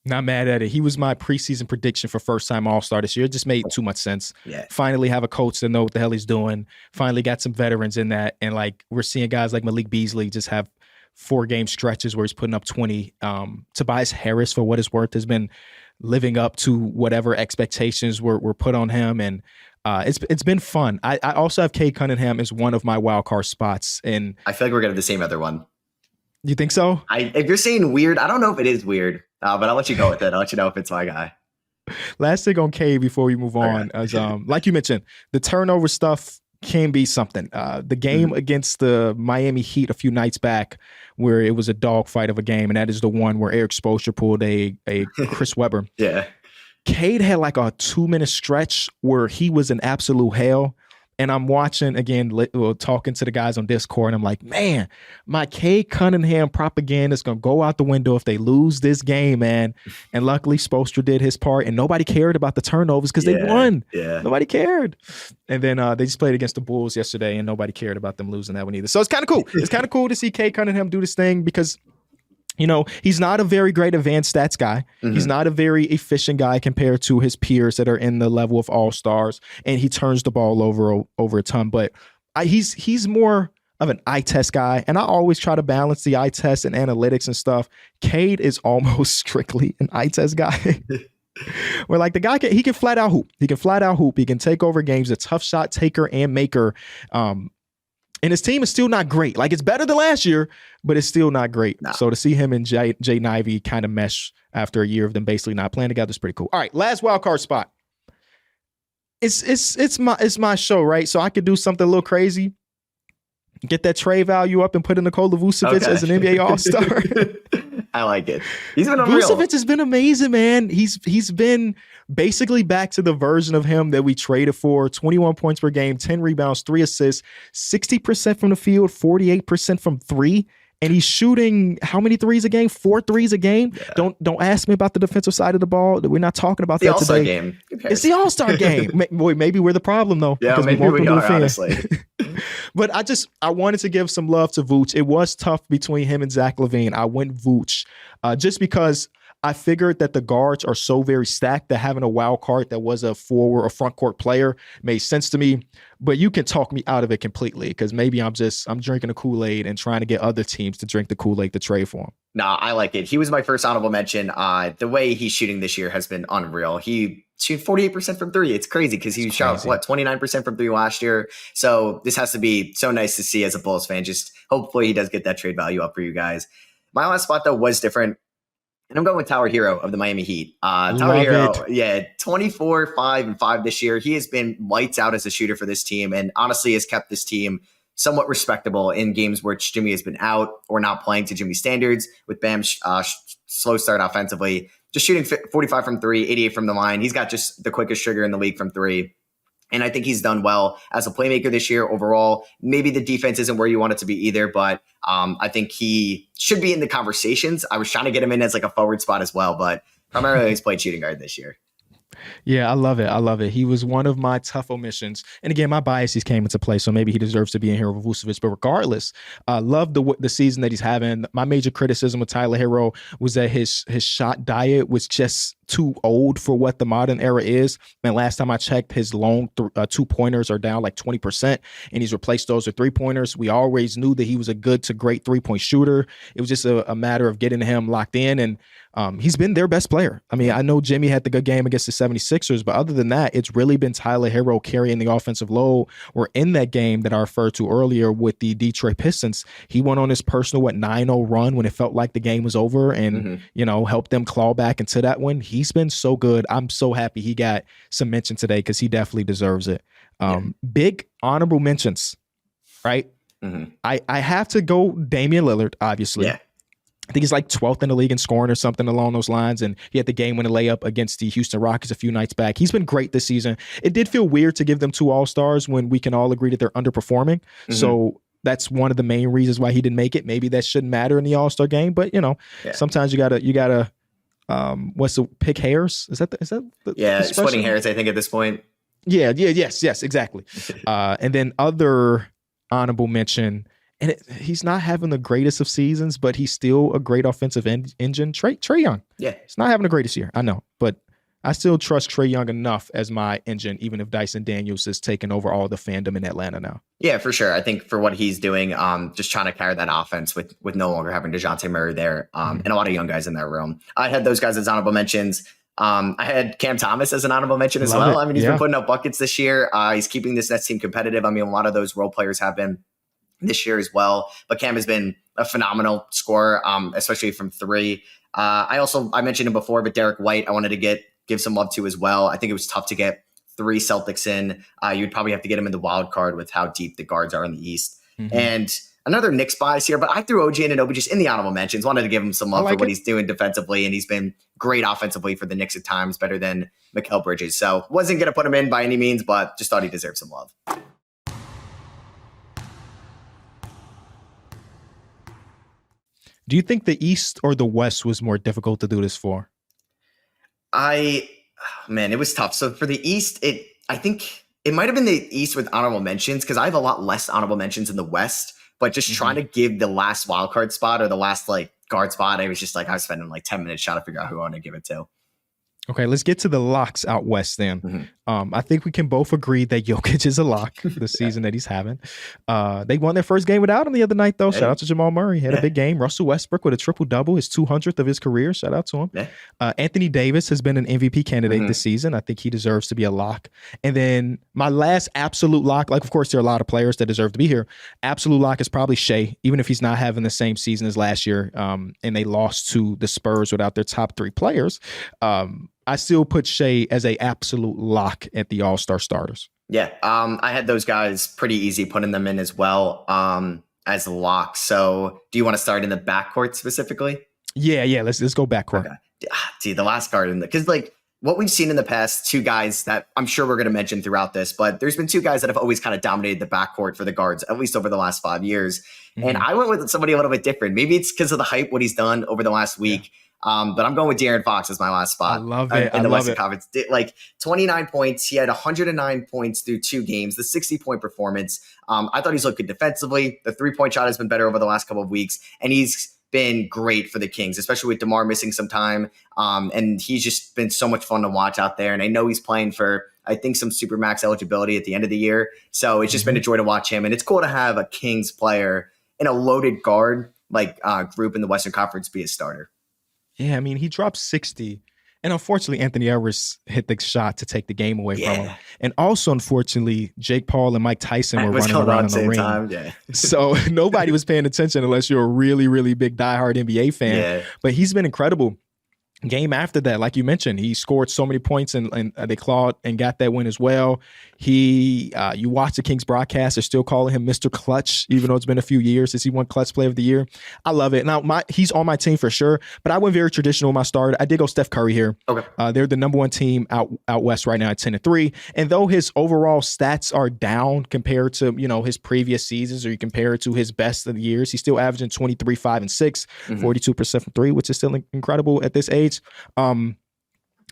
Not mad at it. He was my preseason prediction for first-time All-Star this year. It just made too much sense. Yeah. Finally have a coach that know what the hell he's doing. Finally got some veterans in that. And like we're seeing guys like Malik Beasley just have 4-game stretches where he's putting up 20. Tobias Harris, for what it's worth, has been living up to whatever expectations were put on him. And it's been fun. I also have Cade Cunningham as one of my wild card spots. And I feel like we're going to have the same other one. You think so? If you're saying weird, I don't know if it is weird, but I'll let you go with it. I'll let you know if it's my guy. Last thing on Cade before we move on, as like you mentioned, the turnover stuff can be something. The game against the Miami Heat a few nights back where it was a dogfight of a game, and that is the one where Eric Spoelstra pulled a Chris Webber. Yeah. Cade had like a 2-minute stretch where he was in absolute hell. And I'm watching, again, talking to the guys on Discord, and I'm like, man, my Cade Cunningham propaganda is going to go out the window if they lose this game, man. And luckily, Spoelstra did his part, and nobody cared about the turnovers because they won. Yeah. Nobody cared. And then they just played against the Bulls yesterday, and nobody cared about them losing that one either. So it's kind of cool. It's kind of cool to see Cade Cunningham do this thing because, you know, he's not a very great advanced stats guy. He's not a very efficient guy compared to his peers that are in the level of all-stars, and he turns the ball over a ton. But he's more of an eye test guy, and I always try to balance the eye test and analytics and stuff. Cade is almost strictly an eye test guy. Where like the guy he can flat out hoop. He can flat out hoop. He can take over games. A tough shot taker and maker. And his team is still not great. Like, it's better than last year, but it's still not great. No. So to see him and Jay Ivey kind of mesh after a year of them basically not playing together is pretty cool. All right, last wild card spot. It's my show, right? So I could do something a little crazy. Get that trade value up and put in Nikola Vucevic as an NBA All-Star. I like it. He's been unreal. Vucevic has been amazing, man. He's been basically back to the version of him that we traded for. 21 points per game, 10 rebounds, 3 assists, 60% from the field, 48% from three. And he's shooting how many threes a game? 4 threes a game. Yeah. Don't ask me about the defensive side of the ball. We're not talking about that All-Star today. Game. It's the All-Star game. Boy, maybe we're the problem though. Yeah, maybe we are, honestly. But I wanted to give some love to Vooch. It was tough between him and Zach LaVine. I went Vooch just because I figured that the guards are so very stacked that having a wild card that was a forward or front court player made sense to me. But you can talk me out of it completely because maybe I'm drinking the Kool-Aid and trying to get other teams to drink the Kool-Aid to trade for him. Nah, I like it. He was my first honorable mention. The way he's shooting this year has been unreal. He shoots 48% from three. It's crazy because he shot 29% from three last year. So this has to be so nice to see as a Bulls fan. Just hopefully he does get that trade value up for you guys. My last spot though was different. And I'm going with Tyler Hero of the Miami Heat. Tyler Hero, 24, 5, and 5 this year. He has been lights out as a shooter for this team and honestly has kept this team somewhat respectable in games where Jimmy has been out or not playing to Jimmy's standards with Bam's slow start offensively. Just shooting 45 from three, 88 from the line. He's got just the quickest trigger in the league from three. And I think he's done well as a playmaker this year overall. Maybe the defense isn't where you want it to be either, but I think he should be in the conversations. I was trying to get him in as like a forward spot as well, but primarily he's played shooting guard this year. Yeah, I love it. He was one of my tough omissions. And again, my biases came into play, so maybe he deserves to be in here with Vucevic. But regardless, I love the season that he's having. My major criticism of Tyler Hero was that his shot diet was just too old for what the modern era is. Man, last time I checked, his long two-pointers are down like 20%, and he's replaced those with three-pointers. We always knew that he was a good to great three-point shooter. It was just a matter of getting him locked in, and he's been their best player. I mean, I know Jimmy had the good game against the 76ers, but other than that, it's really been Tyler Hero carrying the offensive load. Or in that game that I referred to earlier with the Detroit Pistons, he went on his personal 9-0 run when it felt like the game was over and, helped them claw back into that one. He's been so good. I'm so happy he got some mention today because he definitely deserves it. Big honorable mentions, right? Mm-hmm. I have to go Damian Lillard, obviously. Yeah. I think he's like 12th in the league in scoring or something along those lines. And he had the game-winning layup against the Houston Rockets a few nights back. He's been great this season. It did feel weird to give them 2 All-Stars when we can all agree that they're underperforming. Mm-hmm. So that's one of the main reasons why he didn't make it. Maybe that shouldn't matter in the All-Star game, but sometimes you gotta pick hairs? Is that the splitting hairs, I think at this point. Yes, exactly. And then other honorable mention, and he's not having the greatest of seasons, but he's still a great offensive engine. Trae Young. Yeah. He's not having the greatest year, I know, but I still trust Trae Young enough as my engine, even if Dyson Daniels is taking over all the fandom in Atlanta now. Yeah, for sure. I think for what he's doing, just trying to carry that offense with no longer having DeJounte Murray there, and a lot of young guys in that room. I had those guys as honorable mentions. I had Cam Thomas as an honorable mention as well. I mean, he's been putting up buckets this year. He's keeping this Nets team competitive. I mean, a lot of those role players have been this year as well. But Cam has been a phenomenal scorer, especially from three. I mentioned him before, but Derek White, I wanted to give some love to as well. I think it was tough to get 3 Celtics in. You'd probably have to get him in the wild card with how deep the guards are in the East. Mm-hmm. And another Knicks bias here, but I threw OG Anunoby just in the honorable mentions. Wanted to give him some love for what he's doing defensively, and he's been great offensively for the Knicks at times, better than Mikal Bridges. So wasn't going to put him in by any means, but just thought he deserved some love. Do you think the East or the West was more difficult to do this for? It was tough. So for the East, I think it might have been the East with honorable mentions because I have a lot less honorable mentions in the West, but just trying to give the last wild card spot or the last guard spot, I was spending 10 minutes trying to figure out who I want to give it to. Okay, let's get to the locks out west then. Mhm. I think we can both agree that Jokic is a lock the season that he's having. They won their first game without him the other night, though. Shout Hey, out to Jamal Murray. He had a yeah, big game. Russell Westbrook with a triple-double, his 200th of his career. Shout out to him. yeah. Anthony Davis has been an MVP candidate this Mhm. season. I think he deserves to be a lock. And then my last absolute lock, like, of course, there are a lot of players that deserve to be here. Absolute lock is probably Shea, even if he's not having the same season as last year. And they lost to the Spurs without their top 3 players. I still put Shea as a absolute lock at the All-Star starters. Yeah, I had those guys pretty easy putting them in as well as locks. So, do you want to start in the backcourt specifically? Yeah. Let's go backcourt. Okay. See, the last guard in the because like what we've seen in the past, 2 guys that I'm sure we're going to mention throughout this, but there's been 2 guys that have always kind of dominated the backcourt for the guards, at least over the last 5 years. And I went with somebody a little bit different. Maybe it's because of the hype, what he's done over the last week. But I'm going with De'Aaron Fox as my last spot. I love it. In the Western Conference. Like 29 points. He had 109 points through 2 games, the 60-point performance. I thought he's looked good defensively. The 3-point shot has been better over the last couple of weeks. And he's been great for the Kings, especially with DeMar missing some time. And he's just been so much fun to watch out there. And I know he's playing for, I think, some Supermax eligibility at the end of the year. So it's just been a joy to watch him. And it's cool to have a Kings player in a loaded guard like group in the Western Conference be a starter. Yeah, I mean, he dropped 60. And unfortunately, Anthony Edwards hit the shot to take the game away from him. And also, unfortunately, Jake Paul and Mike Tyson were running around in the ring. Time. Yeah. So nobody was paying attention unless you're a really, really big diehard NBA fan. Yeah. But he's been incredible. Game after that, like you mentioned, he scored so many points and they clawed and got that win as well. You watch the Kings broadcast, they're still calling him Mr. Clutch, even though it's been a few years since he won Clutch Player of the Year. I love it. Now, he's on my team for sure, but I went very traditional with my starter. I did go Steph Curry here. Okay. They're the number 1 team out west right now at 10-3. And though his overall stats are down compared to, his previous seasons, or you compare it to his best of the years, he's still averaging 23, 5, and 6, 42% from 3, which is still incredible at this age.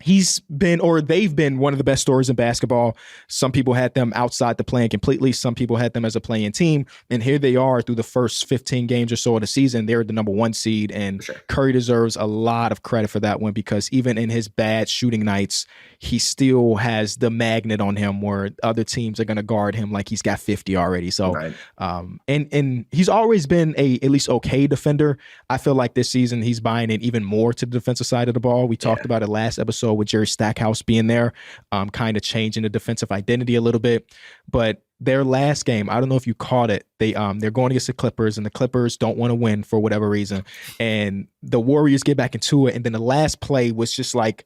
They've been one of the best stories in basketball. Some people had them outside the play-in completely. Some people had them as a play-in team. And here they are through the first 15 games or so of the season. They're the number 1 seed. And Curry deserves a lot of credit for that one, because even in his bad shooting nights, he still has the magnet on him where other teams are going to guard him like he's got 50 already. So, and he's always been at least okay defender. I feel like this season he's buying in even more to the defensive side of the ball. We talked about it last episode with Jerry Stackhouse being there, kind of changing the defensive identity a little bit. But their last game, I don't know if you caught it, they're going against the Clippers, and the Clippers don't want to win for whatever reason. And the Warriors get back into it, and then the last play was just like,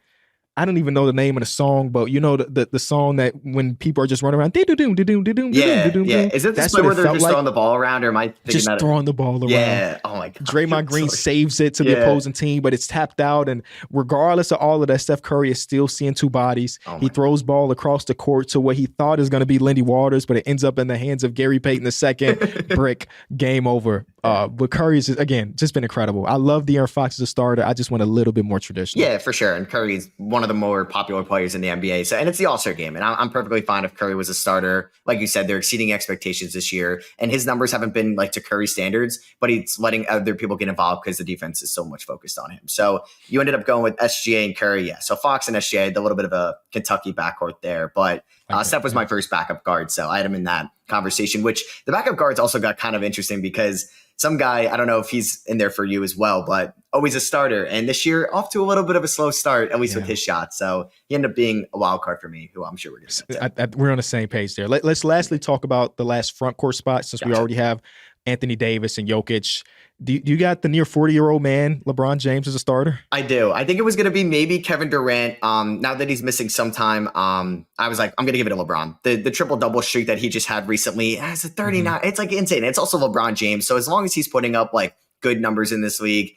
I don't even know the name of the song, but the song that when people are just running around, Is it the play where they're just throwing the ball around, or am I thinking just throwing the ball around? Yeah. Oh my God. Draymond Green saves it to the opposing team, but it's tapped out. And regardless of all of that, Steph Curry is still seeing 2 bodies. He throws ball across the court to what he thought is going to be Lindy Waters, but it ends up in the hands of Gary Payton II. Brick, game over. But Curry's, again, just been incredible. I love De'Aaron Fox as a starter. I just went a little bit more traditional. Yeah, for sure. And Curry's one of the more popular players in the NBA. So, and it's the All-Star game. And I'm perfectly fine if Curry was a starter. Like you said, they're exceeding expectations this year. And his numbers haven't been like to Curry standards, but he's letting other people get involved because the defense is so much focused on him. So you ended up going with SGA and Curry. Yeah. So Fox and SGA, a little bit of a Kentucky backcourt there. But Steph was my first backup guard. So I had him in that conversation, which the backup guards also got kind of interesting because some guy, I don't know if he's in there for you as well, but always a starter. And this year, off to a little bit of a slow start, at least with his shot. So he ended up being a wild card for me, who I'm sure we're going to We're on the same page there. Let's lastly talk about the last front court spot, since we already have Anthony Davis and Jokic. Do you got the near 40-year-old man, LeBron James, as a starter? I do. I think it was going to be maybe Kevin Durant. Now that he's missing some time, I was like, I'm going to give it to LeBron. The triple-double streak that he just had recently has a 39. It's like insane. It's also LeBron James. So as long as he's putting up like good numbers in this league,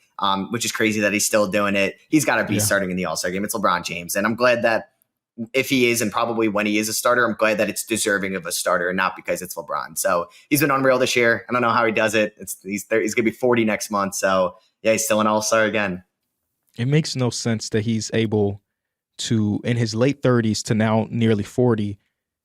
which is crazy that he's still doing it, he's got to be starting in the All-Star game. It's LeBron James. And I'm glad that if he is, and probably when he is a starter, I'm glad that it's deserving of a starter and not because it's LeBron. So he's been unreal this year. I don't know how he does it. He's going to be 40 next month. So yeah, he's still an all-star again. It makes no sense that he's able to, in his late 30s to now nearly 40,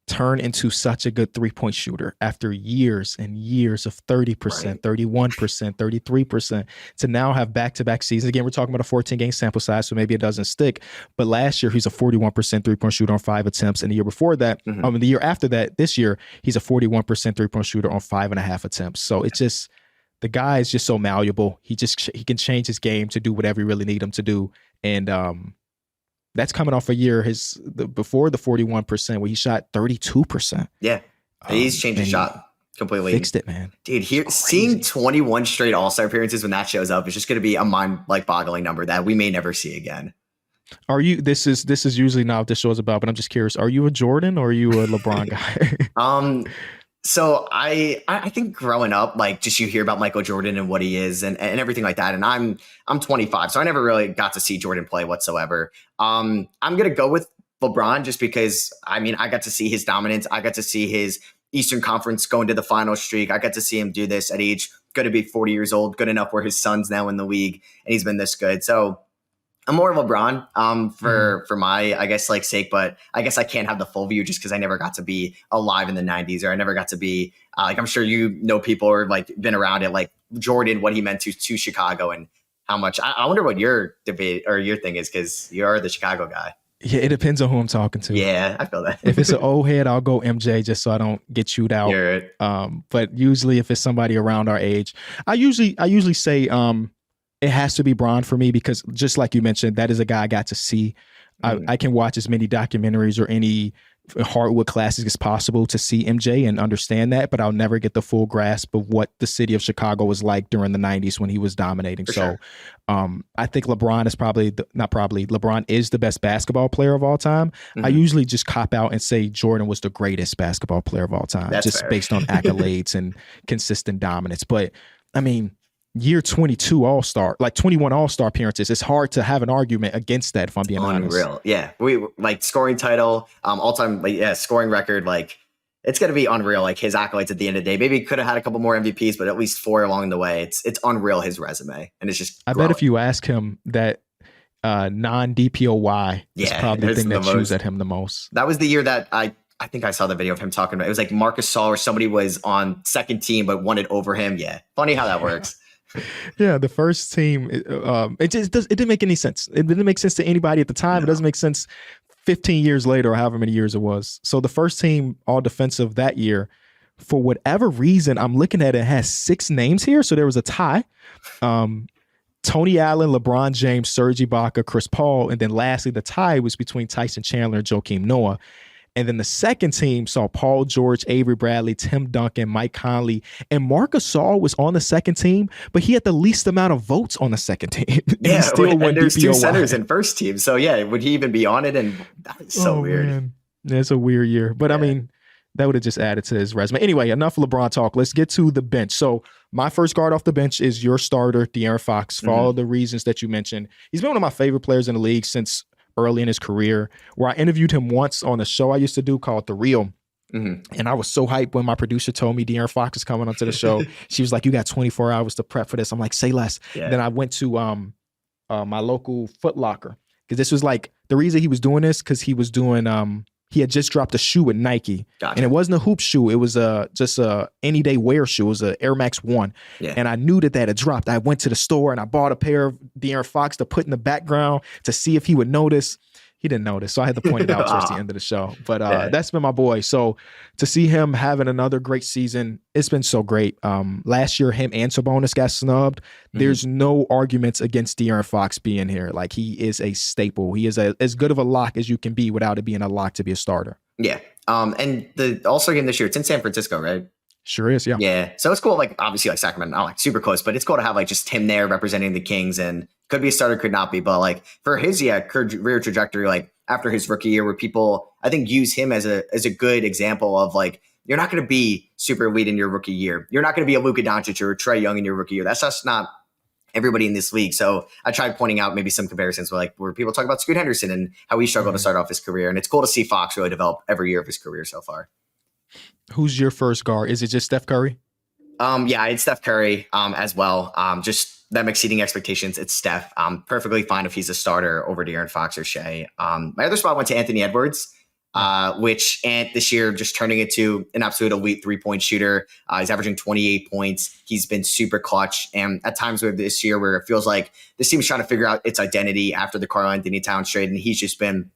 turn into such a good 3-point shooter after years and years of 30%, 31%, 33% to now have back-to-back seasons. Again, we're talking about a 14-game sample size, so maybe it doesn't stick. But last year, he's a 41% 3-point shooter on 5 attempts. And the year before that, the year after that, this year, he's a 41% 3-point shooter on 5.5 attempts. So it's just, the guy is just so malleable. He can change his game to do whatever you really need him to do. And that's coming off a year before the 41% where he shot 32%. Yeah, he's changed his shot completely. Fixed it, man. Dude, seeing 21 straight All-Star appearances when that shows up is just going to be a mind-boggling number that we may never see again. Are you? This is usually not what this show is about, but I'm just curious. Are you a Jordan or are you a LeBron guy? So I think growing up, like, just you hear about Michael Jordan and what he is and everything like that. And I'm 25, so I never really got to see Jordan play whatsoever. I'm going to go with LeBron just because, I mean, I got to see his dominance. I got to see his Eastern Conference going to the final streak. I got to see him do this at age going to be 40 years old, good enough where his son's now in the league and he's been this good. So I'm more of LeBron for my, I guess, like, sake, but I guess I can't have the full view just because I never got to be alive in the 90s, or I never got to be like, I'm sure you know people or like been around it, like Jordan, what he meant to Chicago and how much. I wonder what your debate or your thing is, because you're the Chicago guy. Yeah, it depends on who I'm talking to. Yeah, I feel that. If it's an old head, I'll go MJ just so I don't get chewed out. But usually if it's somebody around our age, I usually say it has to be Bron for me, because just like you mentioned, that is a guy I got to see. I can watch as many documentaries or any hardwood classics as possible to see MJ and understand that, but I'll never get the full grasp of what the city of Chicago was like during the 90s when he was dominating. So I think LeBron is LeBron is the best basketball player of all time. I usually just cop out and say Jordan was the greatest basketball player of all time. That's just fair. Based on accolades and consistent dominance. But I mean, year 22 All-Star, like 21 All-Star appearances, it's hard to have an argument against that, if I'm being honest. Unreal. Yeah. We like scoring title, all-time, scoring record, like it's going to be unreal. Like his accolades at the end of the day, maybe could have had a couple more MVPs, but at least 4 along the way. It's unreal, his resume. And it's just growing. Bet if you ask him that non-DPOY is probably the thing that chews at him the most. That was the year that I think I saw the video of him talking about, it was like Marcus Saul or somebody was on second team but won it over him. Yeah. Funny how that works. Yeah, the first team, it didn't make any sense. It didn't make sense to anybody at the time. No. It doesn't make sense 15 years later or however many years it was. So the first team all defensive that year, for whatever reason, I'm looking at it, has 6 names here. So there was a tie. Tony Allen, LeBron James, Serge Ibaka, Chris Paul, and then lastly, the tie was between Tyson Chandler and Joakim Noah. And then the second team saw Paul George, Avery Bradley, Tim Duncan, Mike Conley, and Marcus Gasol was on the second team, but he had the least amount of votes on the second team. Yeah, and there's 2 centers in first team. So yeah, would he even be on it? And that's so weird. Man. Yeah, it's a weird year. But I mean, that would have just added to his resume. Anyway, enough LeBron talk. Let's get to the bench. So my first guard off the bench is your starter, De'Aaron Fox, for all the reasons that you mentioned. He's been one of my favorite players in the league since early in his career, where I interviewed him once on a show I used to do called The Real. And I was so hyped when my producer told me De'Aaron Fox is coming onto the show. She was like, you got 24 hours to prep for this. I'm like, say less. Yeah. Then I went to my local Foot Locker, because this was like, the reason he was doing this, because he was doing, he had just dropped a shoe with Nike. Gotcha. And it wasn't a hoop shoe. It was just a any day wear shoe. It was a Air Max 1. Yeah. And I knew that had dropped. I went to the store and I bought a pair of De'Aaron Fox to put in the background to see if he would notice. He didn't notice, so I had to point it out towards the end of the show. But that's been my boy. So to see him having another great season, it's been so great. Last year, him and Sabonis got snubbed. There's no arguments against De'Aaron Fox being here. Like, he is a staple. He is as good of a lock as you can be without it being a lock to be a starter. Yeah. And the All-Star game this year, it's in San Francisco, right? Sure is, yeah. Yeah. So it's cool, like, obviously, like, Sacramento, not like super close, but it's cool to have like just him there representing the Kings, and could be a starter, could not be. But like for his career trajectory, like after his rookie year, where people I think use him as a good example of like, you're not going to be super elite in your rookie year. You're not going to be a Luka Doncic or a Trae Young in your rookie year. That's just not everybody in this league. So I tried pointing out maybe some comparisons where people talk about Scoot Henderson and how he struggled to start off his career. And it's cool to see Fox really develop every year of his career so far. Who's your first guard? Is it just Steph Curry? Yeah, it's Steph Curry as well. Just them exceeding expectations. It's Steph. Perfectly fine if he's a starter over De'Aaron Fox or Shea. My other spot went to Anthony Edwards. which Ant this year just turning into an absolute elite 3-point shooter. He's averaging 28 points. He's been super clutch. And at times with this year where it feels like this team's trying to figure out its identity after the Karl-Anthony Towns trade, and he's just been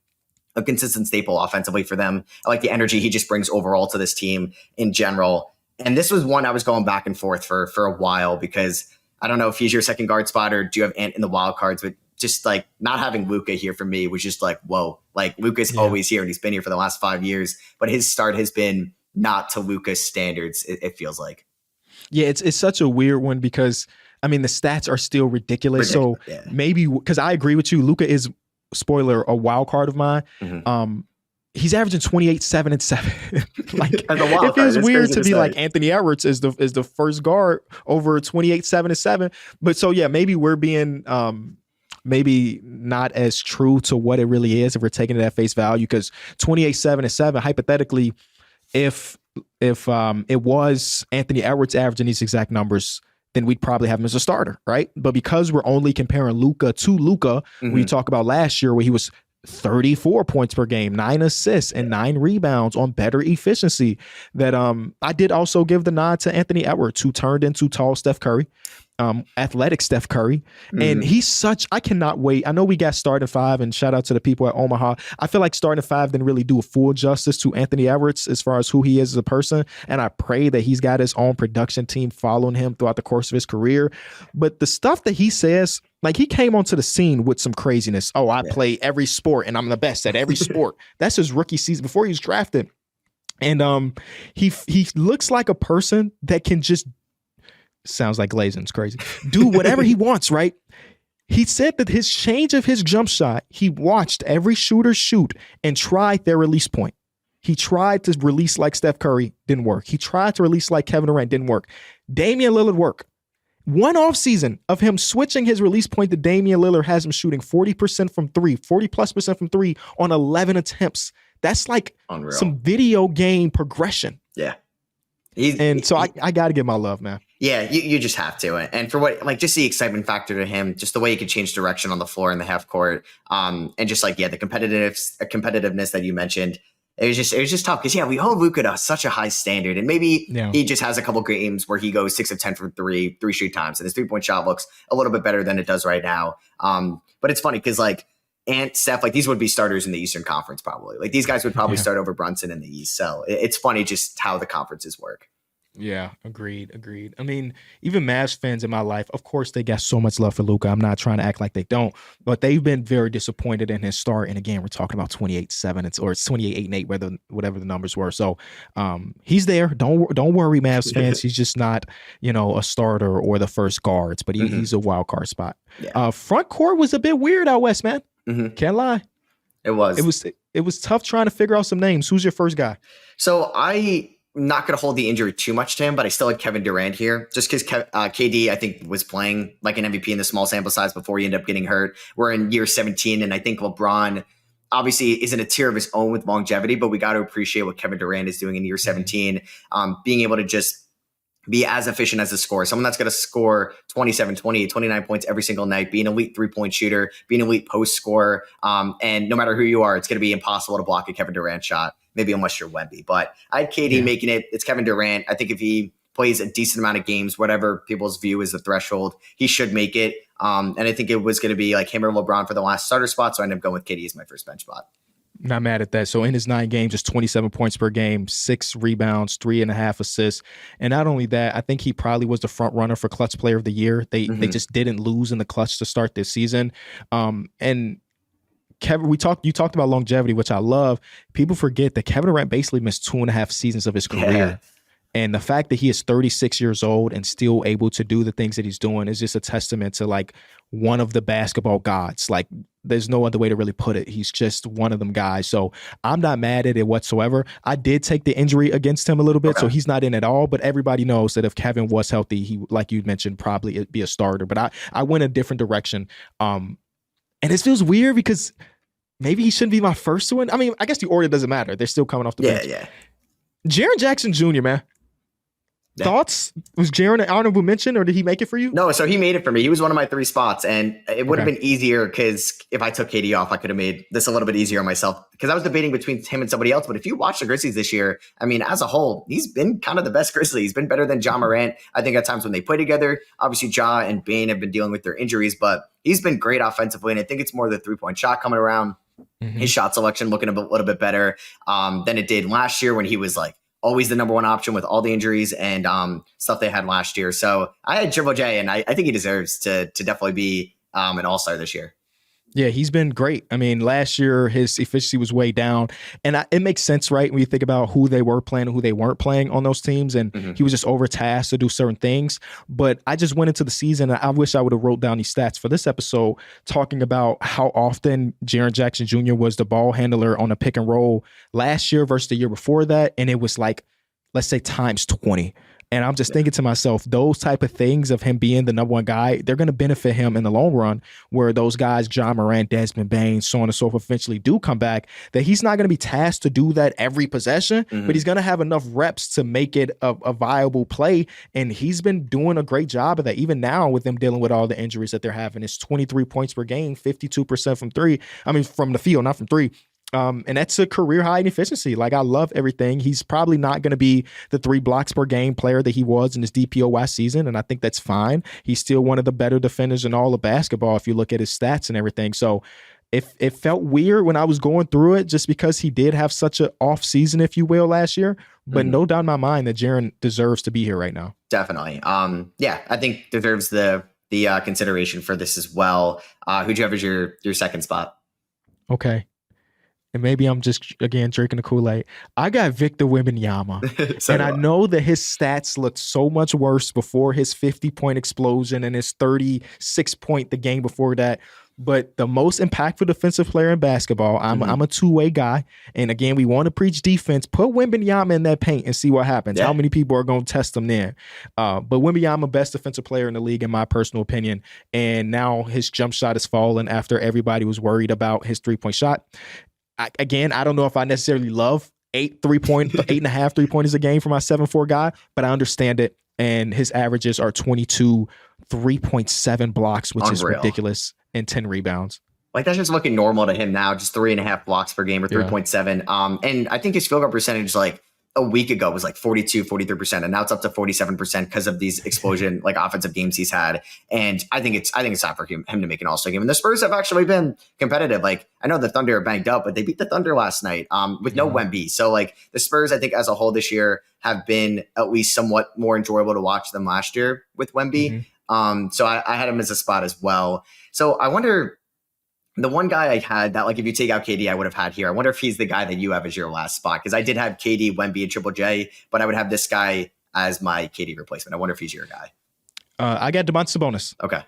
a consistent staple offensively for them. I like the energy he just brings overall to this team in general. And this was one I was going back and forth for a while, because I don't know if he's your second guard spot or do you have Ant in the wild cards, but just like not having Luka here for me was just like, whoa, like Luka's always here and he's been here for the last 5 years, but his start has been not to Luka's standards. It feels like. Yeah, it's such a weird one because I mean, the stats are still ridiculous. So maybe because I agree with you, Luka is, spoiler, a wild card of mine. He's averaging 28, 7, and 7. Like it feels weird to be like Anthony Edwards is the first guard over 28, 7, and 7. But so yeah, maybe we're being maybe not as true to what it really is if we're taking it at face value, because 28, 7, and 7, hypothetically, if it was Anthony Edwards averaging these exact numbers, then we'd probably have him as a starter, right? But because we're only comparing Luka to Luka, we talk about last year where he was 34 points per game, 9 assists, and 9 rebounds on better efficiency, that I did also give the nod to Anthony Edwards, who turned into tall Steph Curry. Athletic Steph Curry. And he's such, I cannot wait. I know we got starting 5, and shout out to the people at Omaha. I feel like starting 5 didn't really do a full justice to Anthony Edwards as far as who he is as a person. And I pray that he's got his own production team following him throughout the course of his career. But the stuff that he says, like he came onto the scene with some craziness. Oh, I play every sport and I'm the best at every sport. That's his rookie season before he was drafted. And he looks like a person that can just, sounds like Glazen's crazy, do whatever he wants, right? He said that his change of his jump shot, he watched every shooter shoot and tried their release point. He tried to release like Steph Curry, didn't work. He tried to release like Kevin Durant, didn't work. Damian Lillard worked. One offseason of him switching his release point to Damian Lillard has him shooting 40% from 3, 40+% from 3 on 11 attempts. That's like unreal. Some video game progression. Yeah. So I got to give my love, man. Yeah, you just have to. And for what, like, just the excitement factor to him, just the way he could change direction on the floor in the half court, and just like, the competitiveness that you mentioned, it was just tough because we hold Luka to such a high standard, and maybe he just has a couple games where he goes 6 of 10 from 3 straight times, and his 3-point shot looks a little bit better than it does right now. But it's funny because like Ant, Steph, like these would be starters in the Eastern Conference probably. Like these guys would probably start over Brunson in the East. So it's funny just how the conferences work. Yeah, agreed. I mean, even Mavs fans in my life, of course, they got so much love for Luka. I'm not trying to act like they don't, but they've been very disappointed in his start. And again, we're talking about 28-7, or it's 28-8, whatever the numbers were. So he's there. Don't worry, Mavs fans. He's just not, a starter or the first guards, but he's a wild card spot. Yeah. Front court was a bit weird out west, man. Can't lie. It was. It was tough trying to figure out some names. Who's your first guy? So I'm not going to hold the injury too much to him, but I still had Kevin Durant here just because KD, I think, was playing like an MVP in the small sample size before he ended up getting hurt. We're in year 17, and I think LeBron obviously is in a tier of his own with longevity, but we got to appreciate what Kevin Durant is doing in year 17, being able to just be as efficient as a scorer. Someone that's going to score 27, 28, 29 points every single night, be an elite 3-point shooter, be an elite post scorer. And no matter who you are, it's going to be impossible to block a Kevin Durant shot, maybe unless you're Wemby. But I had KD making it. It's Kevin Durant. I think if he plays a decent amount of games, whatever people's view is the threshold, he should make it. And I think it was going to be like him or LeBron for the last starter spot. So I ended up going with KD as my first bench spot. Not mad at that. So in his 9 games, just 27 points per game, 6 rebounds, 3.5 assists. And not only that, I think he probably was the front runner for clutch player of the year. They just didn't lose in the clutch to start this season. And Kevin, you talked about longevity, which I love. People forget that Kevin Durant basically missed 2.5 seasons of his career. Yeah. And the fact that he is 36 years old and still able to do the things that he's doing is just a testament to like one of the basketball gods. Like there's no other way to really put it. He's just one of them guys. So I'm not mad at it whatsoever. I did take the injury against him a little bit, so he's not in at all. But everybody knows that if Kevin was healthy, he, like you mentioned, probably it'd be a starter. But I went a different direction. And it feels weird because maybe he shouldn't be my first one. I mean, I guess the order doesn't matter. They're still coming off the bench. Yeah. Jaren Jackson Jr., man. Yeah. Thoughts? Was Jaren an honorable mention, or did he make it for you? No, so he made it for me. He was one of my 3 spots, and it would have Okay. been easier because if I took KD off, I could have made this a little bit easier on myself because I was debating between him and somebody else. But if you watch the Grizzlies this year, I mean, as a whole, he's been kind of the best Grizzly. He's been better than Ja Morant. I think at times when they play together, obviously Ja and Bane have been dealing with their injuries, but he's been great offensively. And I think it's more the 3-point shot coming around. His shot selection looking a little bit better than it did last year when he was like always the number one option with all the injuries and stuff they had last year. So I had Triple J, and I think he deserves to definitely be an all-star this year. Yeah, he's been great. I mean, last year his efficiency was way down, and it makes sense, right? When you think about who they were playing and who they weren't playing on those teams, and he was just overtasked to do certain things. But I just went into the season, and I wish I would have wrote down these stats for this episode, talking about how often Jaren Jackson Jr. was the ball handler on a pick and roll last year versus the year before that, and it was like, let's say times 20. And I'm just thinking to myself, those type of things of him being the number one guy, they're going to benefit him in the long run, where those guys, Ja Morant, Desmond Bane, so on and so forth, eventually do come back, that he's not going to be tasked to do that every possession, but he's going to have enough reps to make it a viable play. And he's been doing a great job of that. Even now with them dealing with all the injuries that they're having, it's 23 points per game, 52% from three. I mean, from the field, not from three. And that's a career high in efficiency. Like, I love everything. He's probably not going to be the 3 blocks per game player that he was in his DPOY season, and I think that's fine. He's still one of the better defenders in all of basketball if you look at his stats and everything. So it felt weird when I was going through it, just because he did have such an off season, if you will, last year. But no doubt in my mind that Jaren deserves to be here right now. Definitely. Yeah, I think deserves the consideration for this as well. Who'd you have as your second spot? Okay. And maybe I'm just, again, drinking the Kool-Aid. I got Victor Wembanyama. And I know that his stats looked so much worse before his 50-point explosion and his 36-point the game before that. But the most impactful defensive player in basketball, I'm a two-way guy. And again, we want to preach defense. Put Wembanyama in that paint and see what happens. Yeah. How many people are going to test him there? But Wembanyama, best defensive player in the league, in my personal opinion. And now his jump shot has fallen after everybody was worried about his three-point shot. I don't know if I necessarily love 8.5 3-pointers a game for my 7'4" guy, but I understand it. And his averages are 22, 3.7 blocks, which is ridiculous, and 10 rebounds. Like, that's just looking normal to him now, just 3.5 blocks per game or 3.7. And I think his field goal percentage, like, a week ago was like 42, 43%. And now it's up to 47% because of these explosion, like, offensive games he's had. And I think it's time for him to make an all-star game. And the Spurs have actually been competitive. Like, I know the Thunder are banged up, but they beat the Thunder last night with no Wemby. So, like, the Spurs, I think as a whole this year have been at least somewhat more enjoyable to watch than last year with Wemby. So I had him as a spot as well. So I wonder, the one guy I had that, like, if you take out KD, I would have had here. I wonder if he's the guy that you have as your last spot, because I did have KD, Wemby, and Triple J, but I would have this guy as my KD replacement. I wonder if he's your guy. I got Domantas Sabonis. Okay.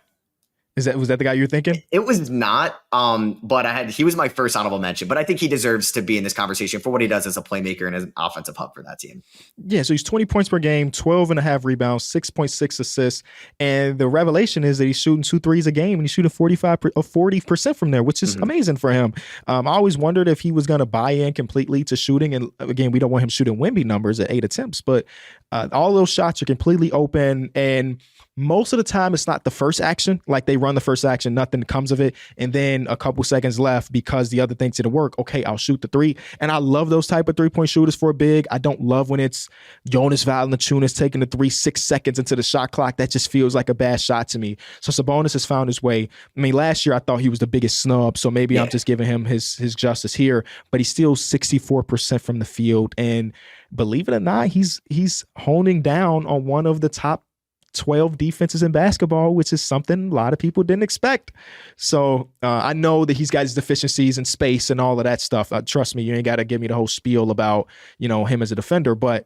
Was that the guy you were thinking? It was not, but he was my first honorable mention, but I think he deserves to be in this conversation for what he does as a playmaker and as an offensive hub for that team. Yeah, so he's 20 points per game, 12.5 rebounds, 6.6 assists, and the revelation is that he's shooting 2 threes a game, and he's shooting 40% from there, which is amazing for him. I always wondered if he was going to buy in completely to shooting, and again, we don't want him shooting Wemby numbers at 8 attempts, but all those shots are completely open, and most of the time it's not the first action. Like, they run the first action, nothing comes of it, and then a couple seconds left because the other things didn't work. Okay, I'll shoot the 3. And I love those type of 3-point shooters for a big. I don't love when it's Jonas Valanciunas taking the 3 6 seconds into the shot clock. That just feels like a bad shot to me. So Sabonis has found his way. I mean, last year I thought he was the biggest snub, so maybe I'm just giving him his justice here, but he's still 64% from the field. And believe it or not, he's honing down on one of the top 12 defenses in basketball, which is something a lot of people didn't expect. So I know that he's got his deficiencies in space and all of that stuff. Trust me, you ain't got to give me the whole spiel about, him as a defender, but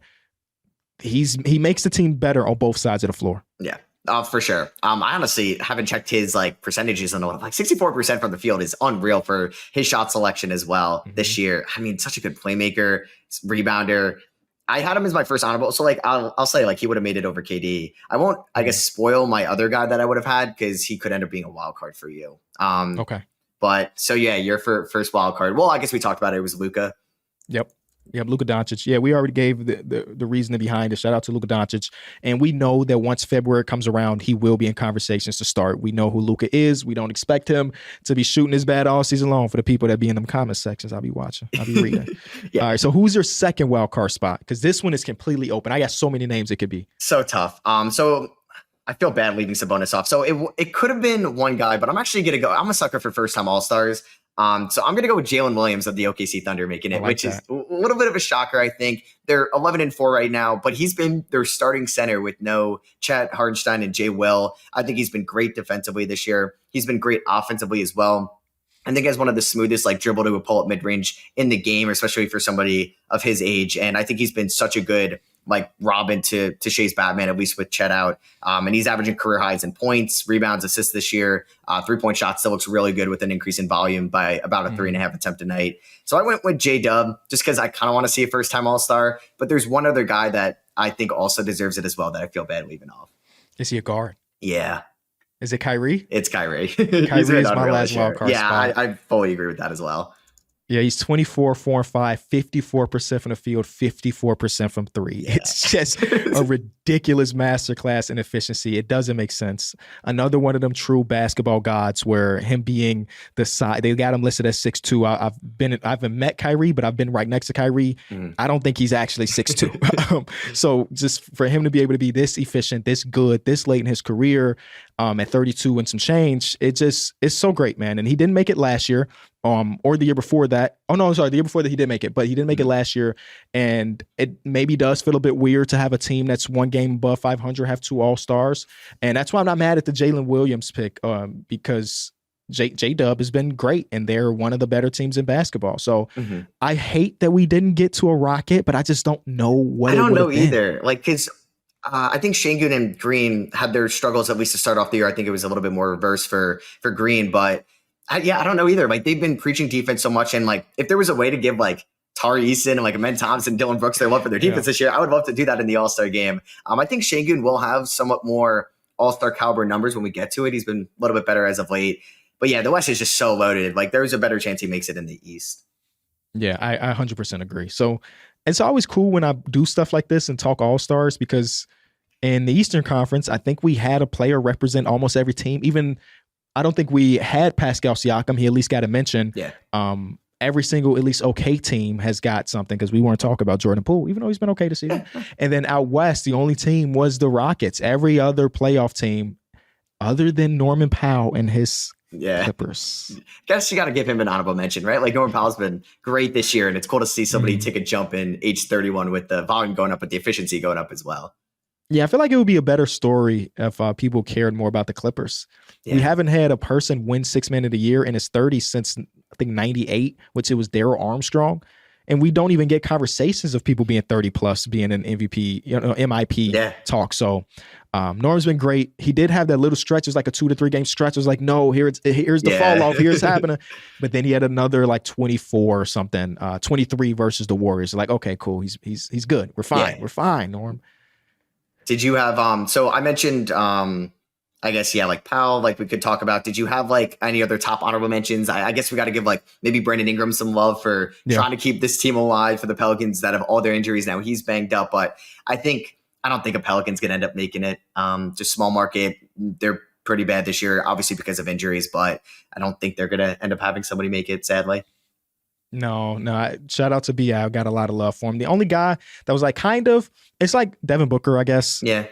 he makes the team better on both sides of the floor. Yeah. For sure. I honestly haven't checked his percentages on like 64% from the field is unreal for his shot selection as well this year. I mean, such a good playmaker, rebounder. I had him as my first honorable. So I'll say he would have made it over KD. I won't, I guess, spoil my other guy that I would have had because he could end up being a wild card for you. Okay. But so yeah, your first wild card. Well, I guess we talked about it. It was Luka. Yep. Yeah, Luka Doncic. Yeah, we already gave the reasoning behind it. Shout out to Luka Doncic. And we know that once February comes around, he will be in conversations to start. We know who Luka is. We don't expect him to be shooting his bad all season long. For the people that be in them comment sections, I'll be watching. I'll be reading. Yeah. All right, so who's your second wild card spot? Because this one is completely open. I got so many names it could be. So tough. So I feel bad leaving Sabonis off. So it could have been one guy, but I'm actually going to go. I'm a sucker for first-time All-Stars. So I'm going to go with Jalen Williams of the OKC Thunder making it, which is a little bit of a shocker, I think. They're 11-4 right now, but he's been their starting center with no Chet Hartenstein and Jay Will. I think he's been great defensively this year. He's been great offensively as well. I think he has one of the smoothest dribble to a pull-up mid-range in the game, especially for somebody of his age. And I think he's been such a good Robin to Shea's Batman, at least with Chet out. And he's averaging career highs in points, rebounds, assists this year. 3-point shot still looks really good with an increase in volume by about a 3.5 attempt a night. So I went with J-Dub just because I kind of want to see a first-time All-Star. But there's one other guy that I think also deserves it as well that I feel bad leaving off. Is he a guard? Yeah. Is it Kyrie? It's Kyrie. Kyrie is my last wild card spot. I fully agree with that as well. Yeah, he's 24, 4 and 5, 54% from the field, 54% from three. Yeah. It's just a ridiculous masterclass in efficiency. It doesn't make sense. Another one of them true basketball gods where him being the size, they got him listed as 6'2". I haven't met Kyrie, but I've been right next to Kyrie. I don't think he's actually 6'2". So just for him to be able to be this efficient, this good, this late in his career, at 32 and some change, it's so great, man. And he didn't make it last year. Or the year before that. Oh, no, sorry. The year before that, he did make it, but he didn't make it last year. And it maybe does feel a bit weird to have a team that's one game above 500, have two All-Stars. And that's why I'm not mad at the Jalen Williams pick, because J-Dub has been great, and they're one of the better teams in basketball. So I hate that we didn't get to a Rocket, but I just don't know what I don't know either. Because I think Şengün and Green had their struggles, at least to start off the year. I think it was a little bit more reverse for Green, but I don't know either. They've been preaching defense so much, and if there was a way to give Tari Eason and Amen Thompson, Dylan Brooks their love for their defense this year, I would love to do that in the All-Star game. I think Şengün will have somewhat more All-Star caliber numbers when we get to it. He's been a little bit better as of late, but yeah, the West is just so loaded. There's a better chance he makes it in the East. Yeah, I 100% agree. So it's always cool when I do stuff like this and talk All-Stars, because in the Eastern Conference, I think we had a player represent almost every team. Even I don't think we had Pascal Siakam. He at least got a mention. Yeah. Every single, at least okay team has got something, because we weren't talking about Jordan Poole, even though he's been okay this season. And then out West, the only team was the Rockets. Every other playoff team, other than Norman Powell and his Clippers. Guess you got to give him an honorable mention, right? Norman Powell's been great this year, and it's cool to see somebody take a jump in age 31 with the volume going up, but the efficiency going up as well. Yeah, I feel like it would be a better story if people cared more about the Clippers. Yeah. We haven't had a person win Sixth Man of the Year in his 30s since, I think, 98, which it was Darryl Armstrong. And we don't even get conversations of people being 30 plus being an MVP, MIP talk. So Norm's been great. He did have that little stretch. It was like a 2 to 3 game stretch. It was no, here's the fall off. Here's happening. But then he had another 24 or something, 23 versus the Warriors. Okay, cool. He's good. We're fine. Yeah. We're fine, Norm. Did you have, so I mentioned, I guess, Powell, we could talk about, did you have any other top honorable mentions? I guess we got to give maybe Brandon Ingram some love for trying to keep this team alive for the Pelicans that have all their injuries now. He's banged up, but I don't think a Pelican's going to end up making it. Just small market. They're pretty bad this year, obviously because of injuries, but I don't think they're going to end up having somebody make it, sadly. No. Shout out to B.I. I got a lot of love for him. The only guy that was it's like Devin Booker, I guess. Yeah.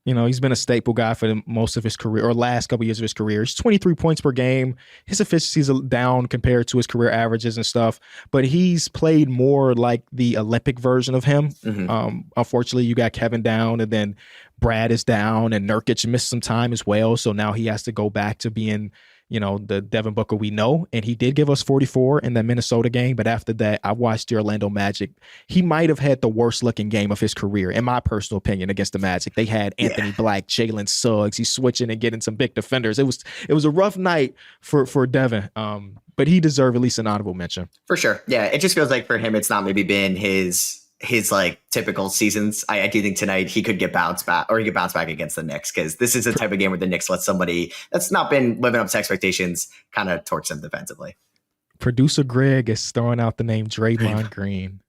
He's been a staple guy for most of his career, or last couple years of his career. He's 23 points per game. His efficiency's down compared to his career averages and stuff, but he's played more like the Olympic version of him. Unfortunately, you got Kevin down, and then Brad is down, and Nurkic missed some time as well. So now he has to go back to being the Devin Booker we know. And he did give us 44 in that Minnesota game. But after that, I watched the Orlando Magic. He might have had the worst looking game of his career, in my personal opinion, against the Magic. They had Anthony Black, Jalen Suggs. He's switching and getting some big defenders. It was a rough night for Devin. But he deserved at least an honorable mention. For sure. Yeah. It just feels like for him, it's not maybe been his typical seasons. I do think tonight he could bounce back against the Knicks, because this is the type of game where the Knicks let somebody that's not been living up to expectations kind of torch them defensively. Producer Greg is throwing out the name Draymond Green.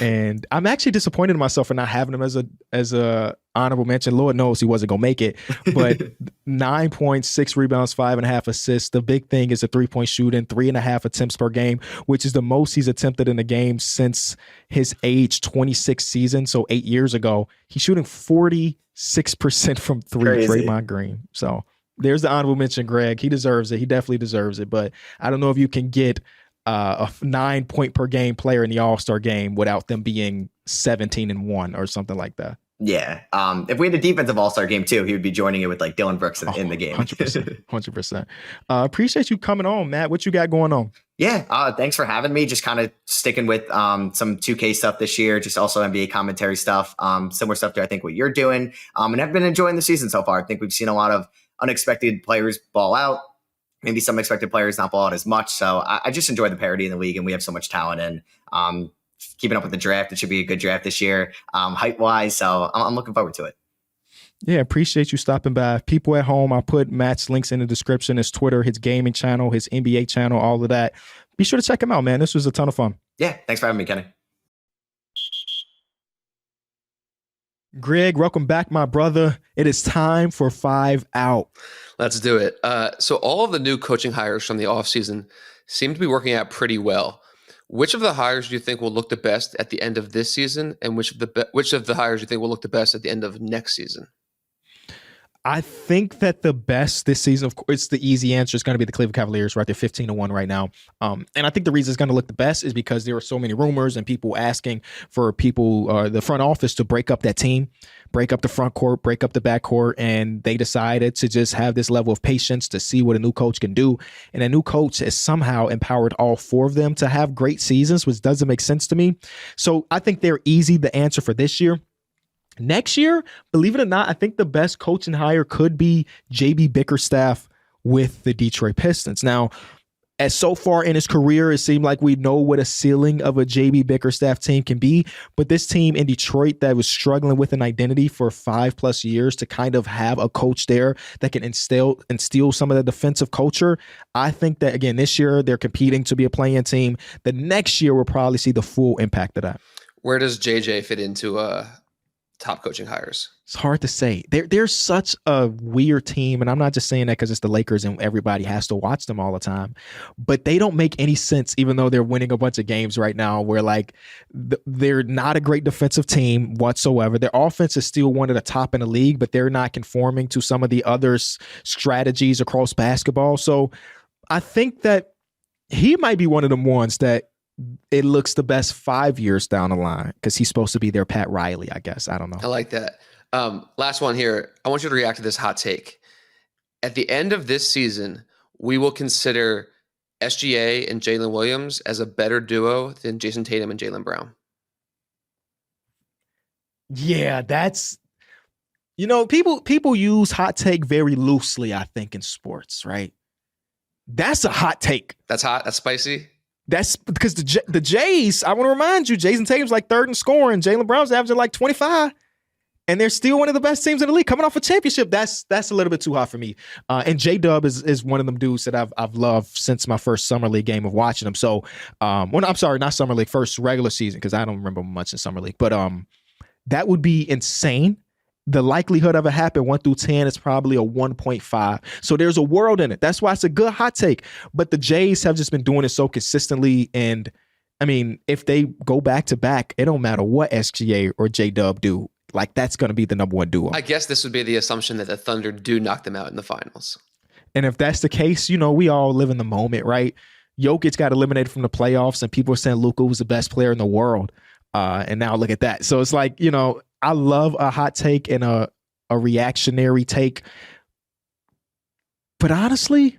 And I'm actually disappointed in myself for not having him as a honorable mention. Lord knows he wasn't gonna make it, but 9 points, 6 rebounds, 5.5 assists. The big thing is the 3-point shooting, 3.5 attempts per game, which is the most he's attempted in a game since his age 26 season. So 8 years ago, he's shooting 46% from three. Crazy. Draymond Green. So there's the honorable mention, Greg. He deserves it. He definitely deserves it. But I don't know if you can get a 9-point per game player in the All-Star game without them being 17-1 or something like that. Yeah. If we had a defensive All-Star game too, he would be joining it with like Dylan Brooks in the game. 100%. 100%. Appreciate you coming on, Matt. What you got going on? Yeah. Thanks for having me. Just kind of sticking with some 2K stuff this year, just also NBA commentary stuff, similar stuff to I think what you're doing. And I've been enjoying the season so far. I think we've seen a lot of unexpected players ball out. Maybe some expected players not ball out as much. So I just enjoy the parity in the league, and we have so much talent. And keeping up with the draft, it should be a good draft this year, height wise. So I'm looking forward to it. Yeah, appreciate you stopping by. People at home, I'll put Matt's links in the description, his Twitter, his gaming channel, his NBA channel, all of that. Be sure to check him out, man. This was a ton of fun. Yeah, thanks for having me, Kenny. Greg, welcome back, my brother. It is time for 5 Out. Let's do it. So all of the new coaching hires from the offseason seem to be working out pretty well. Which of the hires do you think will look the best at the end of this season, and which of the hires do you think will look the best at the end of next season? I think that the best this season, of course, it's the easy answer. It's going to be the Cleveland Cavaliers, right? They're 15-1 right now. And I think the reason it's going to look the best is because there are so many rumors and people asking for the front office to break up that team, break up the front court, break up the back court. And they decided to just have this level of patience to see what a new coach can do. And a new coach has somehow empowered all 4 of them to have great seasons, which doesn't make sense to me. So I think they're easy the answer for this year. Next year, believe it or not, I think the best coaching hire could be JB Bickerstaff with the Detroit Pistons. Now, as so far in his career, it seemed like we know what a ceiling of a JB Bickerstaff team can be. But this team in Detroit that was struggling with an identity for 5+ years to kind of have a coach there that can instill some of the defensive culture. I think that, again, this year they're competing to be a play-in team. The next year we'll probably see the full impact of that. Where does JJ fit into top coaching hires? It's hard to say. They're such a weird team, and I'm not just saying that because it's the Lakers and everybody has to watch them all the time, but they don't make any sense, even though they're winning a bunch of games right now where like they're not a great defensive team whatsoever. Their offense is still one of the top in the league, but they're not conforming to some of the other strategies across basketball. So I think that he might be one of them ones that it looks the best 5 years down the line because he's supposed to be their Pat Riley, I guess. I don't know. I like that. Last one here. I want you to react to this hot take. At the end of this season, we will consider SGA and Jalen Williams as a better duo than Jason Tatum and Jaylen Brown. Yeah, that's, people use hot take very loosely, I think, in sports, right? That's a hot take. That's hot. That's spicy. That's because the Jays, I want to remind you, Jason Tatum's like 3rd in scoring. Jaylen Brown's averaging like 25. And they're still one of the best teams in the league coming off a championship. That's a little bit too hot for me. And J-Dub is one of them dudes that I've loved since my first Summer League game of watching him. So, I'm sorry, not Summer League, first regular season, because I don't remember much in Summer League. But that would be insane. The likelihood of it happening 1 through 10 is probably a 1.5. So there's a world in it. That's why it's a good hot take. But the Jays have just been doing it so consistently. And I mean, if they go back to back, it don't matter what SGA or J-Dub do. Like, that's going to be the number one duo. I guess this would be the assumption that the Thunder do knock them out in the finals. And if that's the case, we all live in the moment, right? Jokic got eliminated from the playoffs and people were saying Luka was the best player in the world. And now look at that. So it's like, I love a hot take and a reactionary take. But honestly,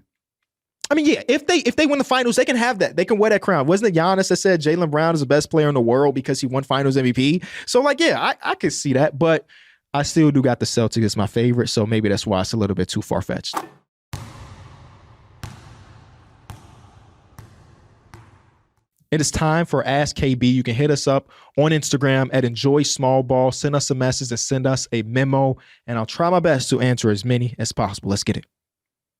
I mean, yeah, if they win the finals, they can have that. They can wear that crown. Wasn't it Giannis that said Jaylen Brown is the best player in the world because he won finals MVP? So like, yeah, I could see that. But I still do got the Celtics as my favorite. So maybe that's why it's a little bit too far-fetched. It is time for Ask KB. You can hit us up on Instagram at EnjoySmallBall. Send us a message and send us a memo, and I'll try my best to answer as many as possible. Let's get it.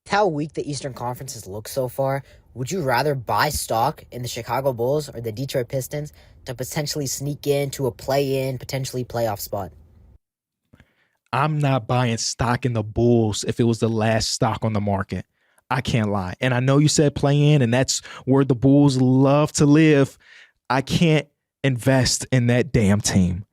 How weak the Eastern Conference has looked so far, Would you rather buy stock in the Chicago Bulls or the Detroit Pistons to potentially sneak into a play-in, potentially playoff spot? I'm not buying stock in the Bulls if it was the last stock on the market. I can't lie. And I know you said play in, and that's where the Bulls love to live. I can't invest in that damn team.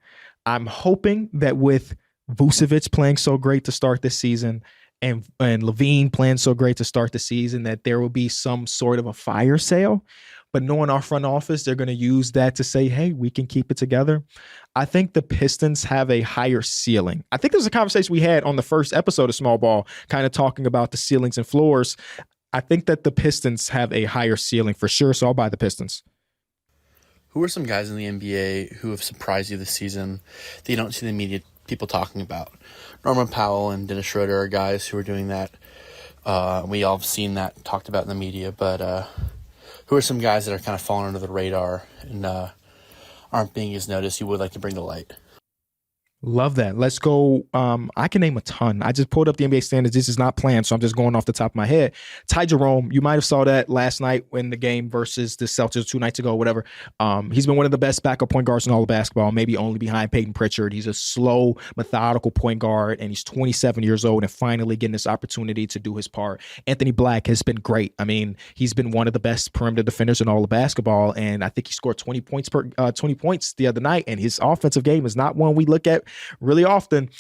I'm hoping that with Vucevic playing so great to start this season and Levine playing so great to start the season that there will be some sort of a fire sale. But knowing our front office, they're going to use that to say, hey, we can keep it together. I think the Pistons have a higher ceiling. I think there's a conversation we had on the first episode of Small Ball, kind of talking about the ceilings and floors. I think that the Pistons have a higher ceiling for sure, so I'll buy the Pistons. Who are some guys in the NBA who have surprised you this season that you don't see the media people talking about? Norman Powell and Dennis Schroeder are guys who are doing that. We all have seen that talked about in the media, but who are some guys that are kind of falling under the radar and aren't being as noticed you would like to bring to light? Love that. Let's go. I can name a ton. I just pulled up the NBA standards. This is not planned, so I'm just going off the top of my head. Ty Jerome, you might have saw that last night in the game versus the Celtics 2 nights ago, whatever. He's been one of the best backup point guards in all of basketball, maybe only behind Peyton Pritchard. He's a slow, methodical point guard, and he's 27 years old and finally getting this opportunity to do his part. Anthony Black has been great. I mean, he's been one of the best perimeter defenders in all of basketball, and I think he scored 20 points the other night, and his offensive game is not one we look at really often.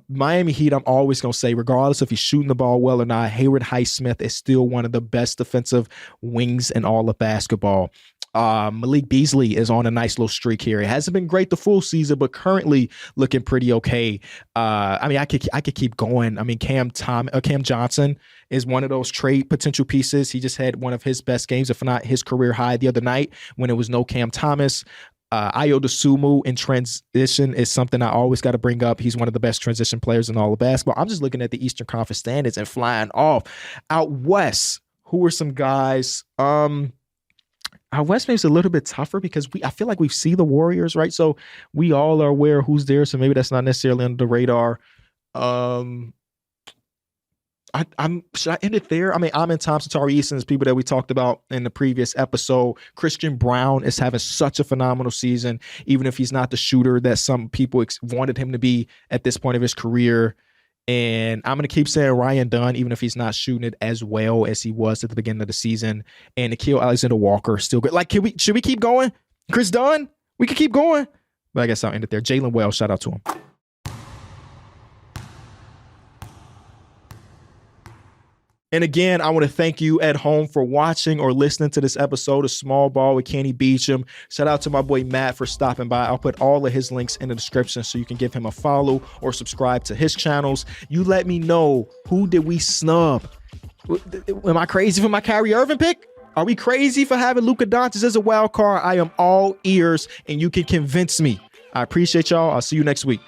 Miami Heat, I'm always going to say, regardless if he's shooting the ball well or not, Hayward Highsmith is still one of the best defensive wings in all of basketball. Malik Beasley is on a nice little streak here. It hasn't been great the full season, but currently looking pretty okay. I mean, I could keep going. I mean, Cam Johnson is one of those trade potential pieces. He just had one of his best games, if not his career high, the other night when it was no Cam Thomas. Ayo Dosunmu in transition is something I always got to bring up. He's one of the best transition players in all of basketball. I'm just looking at the Eastern Conference standings and flying off. Out west, who are some guys? Out west maybe it's a little bit tougher because I feel like we see the Warriors, right? So we all are aware who's there. So maybe that's not necessarily under the radar. Should I end it there? I mean, Amin Thompson, Tari Eason is people that we talked about in the previous episode. Christian Brown is having such a phenomenal season, even if he's not the shooter that some people wanted him to be at this point of his career. And I'm going to keep saying Ryan Dunn, even if he's not shooting it as well as he was at the beginning of the season. And Nickeil Alexander-Walker is still good. Like, should we keep going? Chris Dunn? We could keep going. But I guess I'll end it there. Jalen Wells, shout out to him. And again, I want to thank you at home for watching or listening to this episode of Small Ball with Kenny Beecham. Shout out to my boy Matt for stopping by. I'll put all of his links in the description so you can give him a follow or subscribe to his channels. You let me know, who did we snub? Am I crazy for my Kyrie Irving pick? Are we crazy for having Luka Doncic as a wild card? I am all ears, and you can convince me. I appreciate y'all. I'll see you next week.